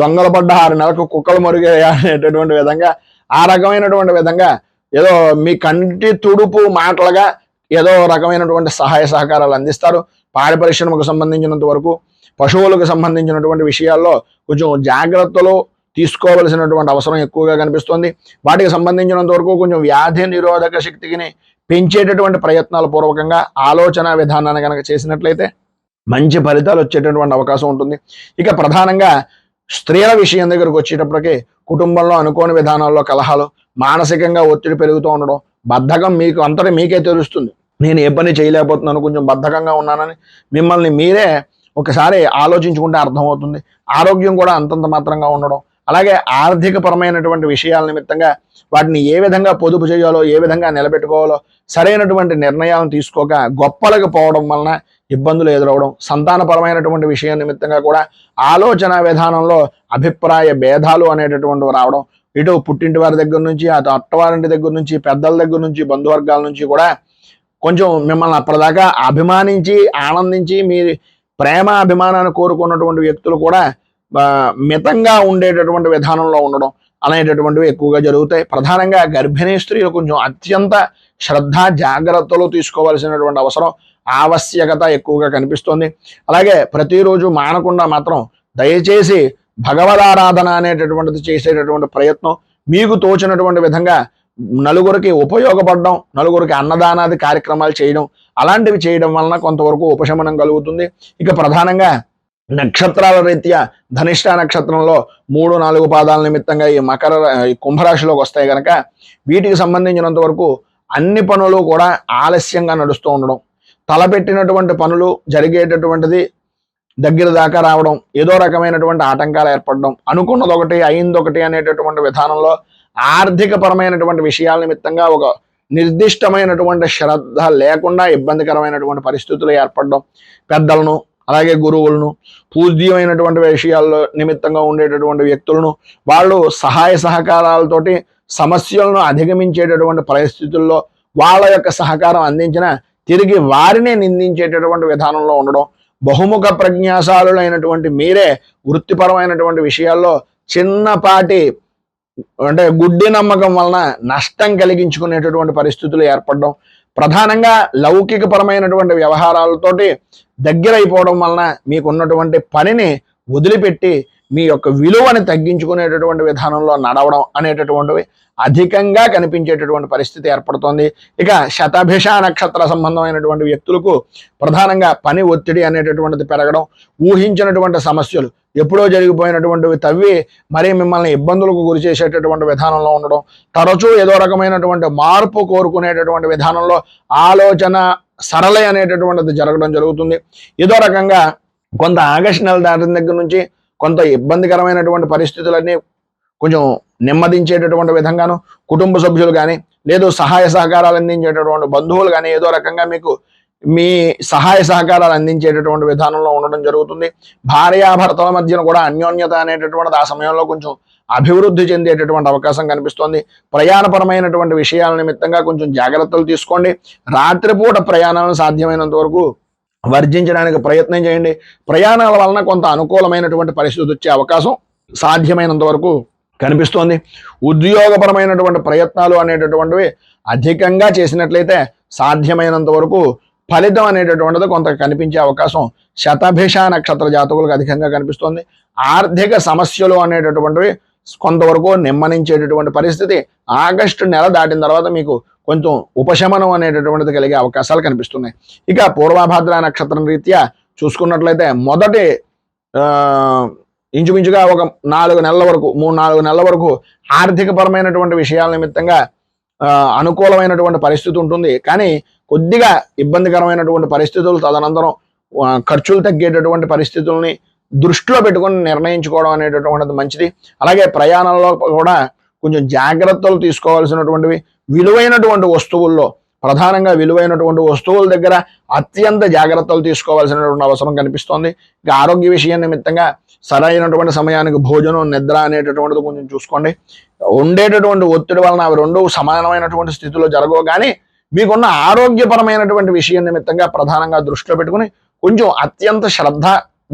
దొంగలు పడ్డ 6 నెలలకు కుక్కలు మరుగయ్యా అనేటటువంటి విధంగా ఆ రకమైనటువంటి విధంగా ఏదో మీ కంటి తుడుపు మాటలుగా ఏదో రకమైనటువంటి సహాయ సహకారాలు అందిస్తారు. పాడి పరిశ్రమకు సంబంధించినంత వరకు పశువులకు సంబంధించినటువంటి విషయాల్లో కొంచెం జాగ్రత్తలు తీసుకోవలసినటువంటి అవసరం ఎక్కువగా కనిపిస్తుంది. వాటికి సంబంధించినంత వరకు కొంచెం వ్యాధి నిరోధక శక్తిని పెంచేటటువంటి ప్రయత్నాల పూర్వకంగా ఆలోచన విధానాన్ని కనుక చేసినట్లయితే మంచి ఫలితాలు వచ్చేటటువంటి అవకాశం ఉంటుంది. ఇక ప్రధానంగా స్త్రీల విషయం దగ్గరకు వచ్చేటప్పటికి కుటుంబంలో అనుకోని విధానాల్లో కలహాలు, మానసికంగా ఒత్తిడి పెరుగుతూ ఉండడం, బద్ధకం మీకు అంతటా మీకే తెలుస్తుంది. నేను ఏ పని చేయలేకపోతున్నాను, కొంచెం బద్ధకంగా ఉన్నానని మిమ్మల్ని మీరే ఒకసారి ఆలోచించుకుంటే అర్థమవుతుంది. ఆరోగ్యం కూడా అంతంత మాత్రంగా ఉండడం, అలాగే ఆర్థిక పరమైనటువంటి విషయాల నిమిత్తంగా వాటిని ఏ విధంగా పొదుపు చేయాలో ఏ విధంగా నిలబెట్టుకోవాలో సరైనటువంటి నిర్ణయాలను తీసుకోక గొప్పలకు పోవడం వలన ఇబ్బందులు ఎదురవడం, సంతానపరమైనటువంటి విషయం నిమిత్తంగా కూడా ఆలోచన విధానంలో అభిప్రాయ భేదాలు అనేటటువంటివి రావడం, ఇటు పుట్టింటి వారి దగ్గర నుంచి అటు అత్తవారింటి దగ్గర నుంచి పెద్దల దగ్గర నుంచి బంధువర్గాల నుంచి కూడా కొంచెం మిమ్మల్ని అప్పటిదాకా అభిమానించి ఆనందించి మీ ప్రేమ అభిమానాన్ని కోరుకున్నటువంటి వ్యక్తులు కూడా మితంగా ఉండేటటువంటి విధానంలో ఉండడం అనేటటువంటివి ఎక్కువగా జరుగుతాయి. ప్రధానంగా గర్భిణీ స్త్రీలు కొంచెం అత్యంత శ్రద్ధ జాగ్రత్తలు తీసుకోవాల్సినటువంటి అవసరం ఆవశ్యకత ఎక్కువగా కనిపిస్తుంది. అలాగే ప్రతిరోజు మానకుండా మాత్రం దయచేసి భగవదారాధన అనేటటువంటిది చేసేటటువంటి ప్రయత్నం మీకు తోచినటువంటి విధంగా నలుగురికి ఉపయోగపడడం, నలుగురికి అన్నదానాది కార్యక్రమాలు చేయడం, అలాంటివి చేయడం వలన కొంతవరకు ఉపశమనం కలుగుతుంది. ఇక ప్రధానంగా నక్షత్రాల రీత్యా ధనిష్ట నక్షత్రంలో 3-4 పాదాల నిమిత్తంగా ఈ కుంభరాశిలోకి వస్తాయి కనుక వీటికి సంబంధించినంత వరకు అన్ని పనులు కూడా ఆలస్యంగా నడుస్తూ ఉండడం, తలపెట్టినటువంటి పనులు జరిగేటటువంటిది దగ్గర దాకా రావడం, ఏదో రకమైనటువంటి ఆటంకాలు ఏర్పడడం, అనుకున్నది ఒకటి అయిందొకటి అనేటటువంటి విధానంలో ఆర్థిక పరమైనటువంటి విషయాల నిమిత్తంగా ఒక నిర్దిష్టమైనటువంటి శ్రద్ధ లేకుండా ఇబ్బందికరమైనటువంటి పరిస్థితులు ఏర్పడడం, పెద్దలను అలాగే గురువులను పూజ్యమైనటువంటి విషయాల్లో నిమిత్తంగా ఉండేటటువంటి వ్యక్తులను వాళ్ళు సహాయ సహకారాలతోటి సమస్యలను అధిగమించేటటువంటి పరిస్థితుల్లో వాళ్ళ యొక్క సహకారం అందించిన తిరిగి వారినే నిందించేటటువంటి విధానంలో ఉండడం, బహుముఖ ప్రజ్ఞాశాలులైనటువంటి మీరే వృత్తిపరమైనటువంటి విషయాల్లో చిన్నపాటి అంటే గుడ్డి నమ్మకం వలన నష్టం కలిగించుకునేటటువంటి పరిస్థితులు ఏర్పడడం, ప్రధానంగా లౌకిక పరమైనటువంటి వ్యవహారాలతోటి దగ్గరైపోవడం వలన మీకున్నటువంటి పనిని వదిలిపెట్టి మీ యొక్క విలువని తగ్గించుకునేటటువంటి విధానంలో నడవడం అనేటటువంటివి అధికంగా కనిపించేటటువంటి పరిస్థితి ఏర్పడుతోంది. ఇక శతభిష నక్షత్ర సంబంధమైనటువంటి వ్యక్తులకు ప్రధానంగా పని ఒత్తిడి అనేటటువంటిది పెరగడం, ఊహించినటువంటి సమస్యలు ఎప్పుడో జరిగిపోయినటువంటివి తవ్వి మరీ మిమ్మల్ని ఇబ్బందులకు గురి చేసేటటువంటి విధానంలో ఉండడం, తరచూ ఏదో రకమైనటువంటి మార్పు కోరుకునేటటువంటి విధానంలో ఆలోచన సరళ అనేటటువంటిది జరగడం జరుగుతుంది. ఏదో రకంగా కొంత ఆగస్టు నెల దాటిన దగ్గర నుంచి కొంత ఇబ్బందికరమైనటువంటి పరిస్థితులన్నీ కొంచెం నెమ్మదించేటటువంటి విధంగాను కుటుంబ సభ్యులు కానీ లేదు సహాయ సహకారాలు అందించేటటువంటి బంధువులు కానీ ఏదో రకంగా మీకు మీ సహాయ సహకారాలు అందించేటటువంటి విధానంలో ఉండడం జరుగుతుంది. భార్యాభర్తల మధ్యన కూడా అన్యోన్యత అనేటటువంటిది ఆ సమయంలో కొంచెం అభివృద్ధి చెందేటటువంటి అవకాశం కనిపిస్తోంది. ప్రయాణపరమైనటువంటి విషయాల నిమిత్తంగా కొంచెం జాగ్రత్తలు తీసుకోండి. రాత్రిపూట ప్రయాణాలను సాధ్యమైనంత వరకు వర్జించడానికి ప్రయత్నం చేయండి. ప్రయాణాల వలన కొంత అనుకూలమైనటువంటి పరిస్థితి వచ్చే అవకాశం సాధ్యమైనంత వరకు కనిపిస్తోంది. ఉద్యోగపరమైనటువంటి ప్రయత్నాలు అనేటటువంటివి అధికంగా చేసినట్లయితే సాధ్యమైనంత వరకు ఫలితం అనేటటువంటిది కొంత కనిపించే అవకాశం శతభిష నక్షత్ర జాతకులకు అధికంగా కనిపిస్తోంది. ఆర్థిక సమస్యలు అనేటటువంటివి కొంతవరకు నెమ్మనించేటటువంటి పరిస్థితి ఆగస్టు నెల దాటిన తర్వాత మీకు కొంచెం ఉపశమనం అనేటటువంటిది కలిగే అవకాశాలు కనిపిస్తున్నాయి. ఇక పూర్వభాద్ర నక్షత్రం రీత్యా చూసుకున్నట్లయితే మొదటి ఇంచుమించుగా ఒక 4 నెలల వరకు 3-4 నెలల వరకు ఆర్థిక పరమైనటువంటి విషయాల నిమిత్తంగా అనుకూలమైనటువంటి పరిస్థితి ఉంటుంది. కానీ కొద్దిగా ఇబ్బందికరమైనటువంటి పరిస్థితులు తదనంతరం ఖర్చులు తగ్గేటటువంటి పరిస్థితుల్ని దృష్టిలో పెట్టుకొని నిర్ణయించుకోవడం అనేటటువంటిది మంచిది. అలాగే ప్రయాణంలో కూడా కొంచెం జాగ్రత్తలు తీసుకోవాల్సినటువంటివి విలువైనటువంటి వస్తువుల్లో ప్రధానంగా విలువైనటువంటి వస్తువుల దగ్గర అత్యంత జాగ్రత్తలు తీసుకోవాల్సినటువంటి అవసరం కనిపిస్తోంది. ఇక ఆరోగ్య విషయం నిమిత్తంగా సరైనటువంటి సమయానికి భోజనం నిద్ర అనేటటువంటిది కొంచెం చూసుకోండి. ఉండేటటువంటి ఒత్తిడి వలన అవి రెండు సమానమైనటువంటి స్థితిలో జరగవు. కానీ మీకున్న ఆరోగ్యపరమైనటువంటి విషయం నిమిత్తంగా ప్రధానంగా దృష్టిలో పెట్టుకుని కొంచెం అత్యంత శ్రద్ధ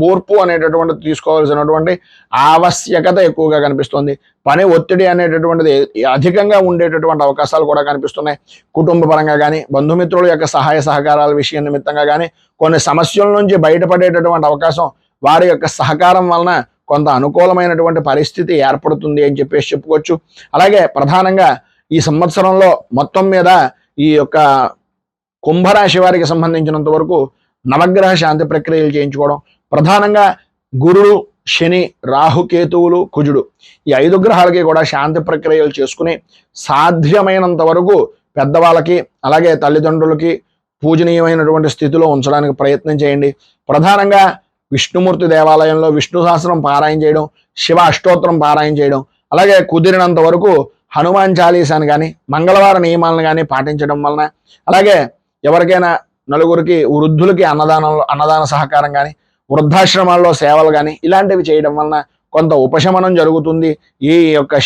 ఓర్పు అనేటటువంటిది తీసుకోవాల్సినటువంటి ఆవశ్యకత ఎక్కువగా కనిపిస్తుంది. పని ఒత్తిడి అనేటటువంటిది అధికంగా ఉండేటటువంటి అవకాశాలు కూడా కనిపిస్తున్నాయి. కుటుంబ పరంగా కానీ బంధుమిత్రుల యొక్క సహాయ సహకారాల విషయం నిమిత్తంగా కానీ కొన్ని సమస్యల నుంచి బయటపడేటటువంటి అవకాశం వారి యొక్క సహకారం వలన కొంత అనుకూలమైనటువంటి పరిస్థితి ఏర్పడుతుంది అని చెప్పేసి చెప్పుకోవచ్చు. అలాగే ప్రధానంగా ఈ సంవత్సరంలో మొత్తం మీద ఈ యొక్క కుంభరాశి వారికి సంబంధించినంత వరకు నవగ్రహ శాంతి ప్రక్రియలు చేయించుకోవడం, ప్రధానంగా గురుడు, శని, రాహుకేతువులు, కుజుడు ఈ 5 గ్రహాలకి కూడా శాంతి ప్రక్రియలు చేసుకుని సాధ్యమైనంత వరకు పెద్దవాళ్ళకి అలాగే తల్లిదండ్రులకి పూజనీయమైనటువంటి స్థితిలో ఉంచడానికి ప్రయత్నం చేయండి. ప్రధానంగా విష్ణుమూర్తి దేవాలయంలో విష్ణు సహస్రం పారాయణ చేయడం, శివ అష్టోత్తరం పారాయణ చేయడం, అలాగే కుదిరినంత వరకు హనుమాన్ చాలీసాను కానీ మంగళవార నియమాలను కానీ పాటించడం వలన, అలాగే ఎవరికైనా నలుగురికి వృద్ధులకి అన్నదాన సహకారం కానీ వృద్ధాశ్రమాల్లో సేవలు కానీ ఇలాంటివి చేయడం వలన కొంత ఉపశమనం జరుగుతుంది. ఈ యొక్క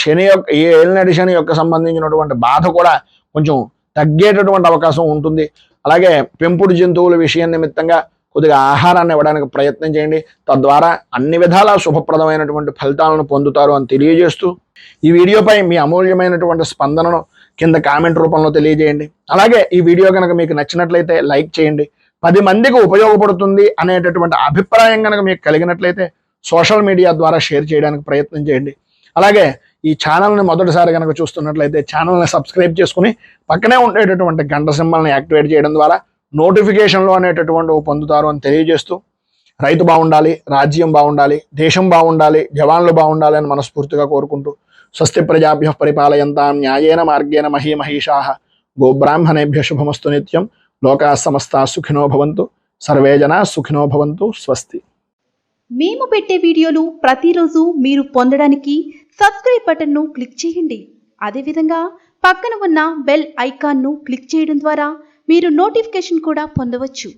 ఈ ఏలినాటి శని యొక్క సంబంధించినటువంటి బాధ కూడా కొంచెం తగ్గేటటువంటి అవకాశం ఉంటుంది. అలాగే పెంపుడు జంతువుల విషయం నిమిత్తంగా కొద్దిగా ఆహారాన్ని ఇవ్వడానికి ప్రయత్నం చేయండి. తద్వారా అన్ని విధాలా శుభప్రదమైనటువంటి ఫలితాలను పొందుతారు అని తెలియజేస్తూ ఈ వీడియోపై మీ అమూల్యమైనటువంటి స్పందనను కింద కామెంట్ రూపంలో తెలియజేయండి. అలాగే ఈ వీడియో కనుక మీకు నచ్చినట్లయితే లైక్ చేయండి. 10 మందికి ఉపయోగపడుతుంది అనేటటువంటి అభిప్రాయం కనుక మీకు కలిగినట్లయితే సోషల్ మీడియా ద్వారా షేర్ చేయడానికి ప్రయత్నం చేయండి. అలాగే ఈ ఛానల్ని మొదటిసారి కనుక చూస్తున్నట్లయితే ఛానల్ని సబ్స్క్రైబ్ చేసుకుని పక్కనే ఉండేటటువంటి గంట సింబల్ని యాక్టివేట్ చేయడం ద్వారా నోటిఫికేషన్లు అనేటటువంటి పొందుతారు అని తెలియజేస్తూ రైతు బాగుండాలి, రాజ్యం బాగుండాలి, దేశం బాగుండాలి, జవాన్లు బాగుండాలి అని మనస్ఫూర్తిగా కోరుకుంటూ స్వస్తి ప్రజాభ్యః పరిపాలయంతాం న్యాయేన మార్గేణ మహీమహీషాః గోబ్రాహ్మణేభ్యః శుభమస్తు నిత్యం లోకాః సమస్తాః సుఖినో భవంతు సర్వే జనాః సుఖినో భవంతు. స్వస్తి.
మేము పెట్టే వీడియోలు ప్రతిరోజు మీరు పొందడానికి సబ్స్క్రైబ్ బటన్ను క్లిక్ చేయండి. అదేవిధంగా పక్కన ఉన్న బెల్ ఐకాన్ను క్లిక్ చేయడం ద్వారా మీరు నోటిఫికేషన్ కూడా పొందవచ్చు.